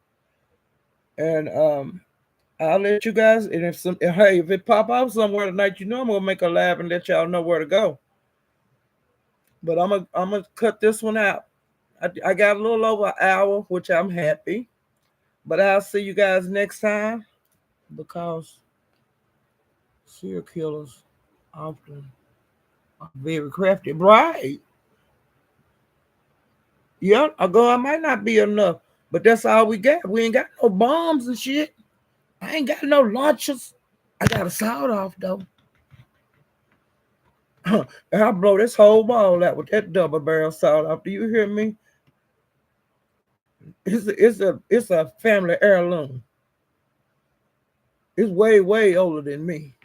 and I'll let you guys. And if it pop out somewhere tonight, I'm gonna make a laugh and let y'all know where to go. But I'm gonna cut this one out. I got a little over an hour, which I'm happy. But I'll see you guys next time because serial killers often are very crafty. Right. Yeah, I go. I might not be enough, but that's all we got. We ain't got no bombs and shit. I ain't got no launchers. I got a sawed off though. And I blow this whole wall out with that double barrel sawed off. Do you hear me? It's a family heirloom. It's way older than me.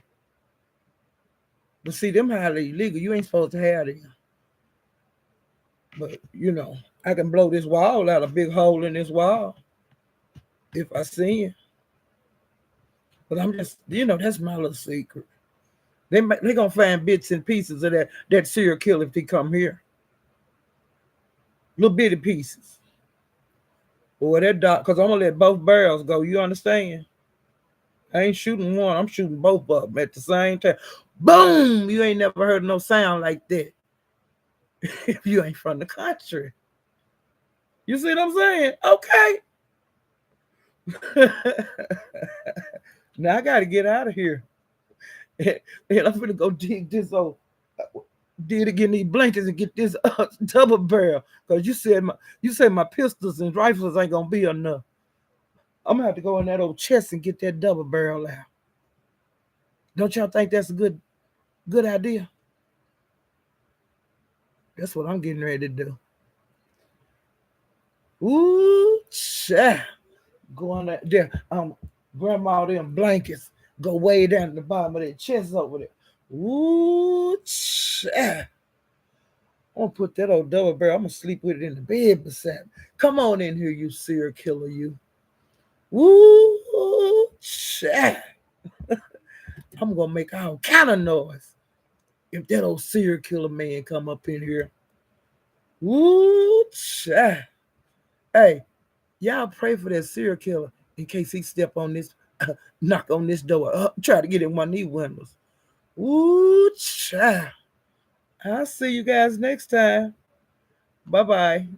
But see, them highly illegal. You ain't supposed to have them. But I can blow this wall out, a big hole in this wall, if I see it. But I'm just, that's my little secret. They gonna find bits and pieces of that serial killer if he come here. Little bitty pieces. Boy, that dog, because I'm gonna let both barrels go. You understand? I ain't shooting one. I'm shooting both of them at the same time. Boom! You ain't never heard no sound like that if you ain't from the country. You see what I'm saying? Okay. Now I got to get out of here. And I'm gonna go dig this old, dig to get these blankets and get this double barrel. Because you said my pistols and rifles ain't gonna be enough. I'm gonna have to go in that old chest and get that double barrel out. Don't y'all think that's a good idea? That's what I'm getting ready to do. Ooh, child. Go on there. Grandma, them blankets go way down to the bottom of that chest over there. Ooh, child. I'm gonna put that old double barrel. I'm gonna sleep with it in the bed beside me. Come on in here, you serial killer, you. Ooh, child. I'm gonna make all kind of noise if that old serial killer man come up in here. Ooh, child. Hey, y'all pray for that serial killer in case he step on this, knock on this door, try to get in one of these windows. Ooh, child. I'll see you guys next time. Bye-bye.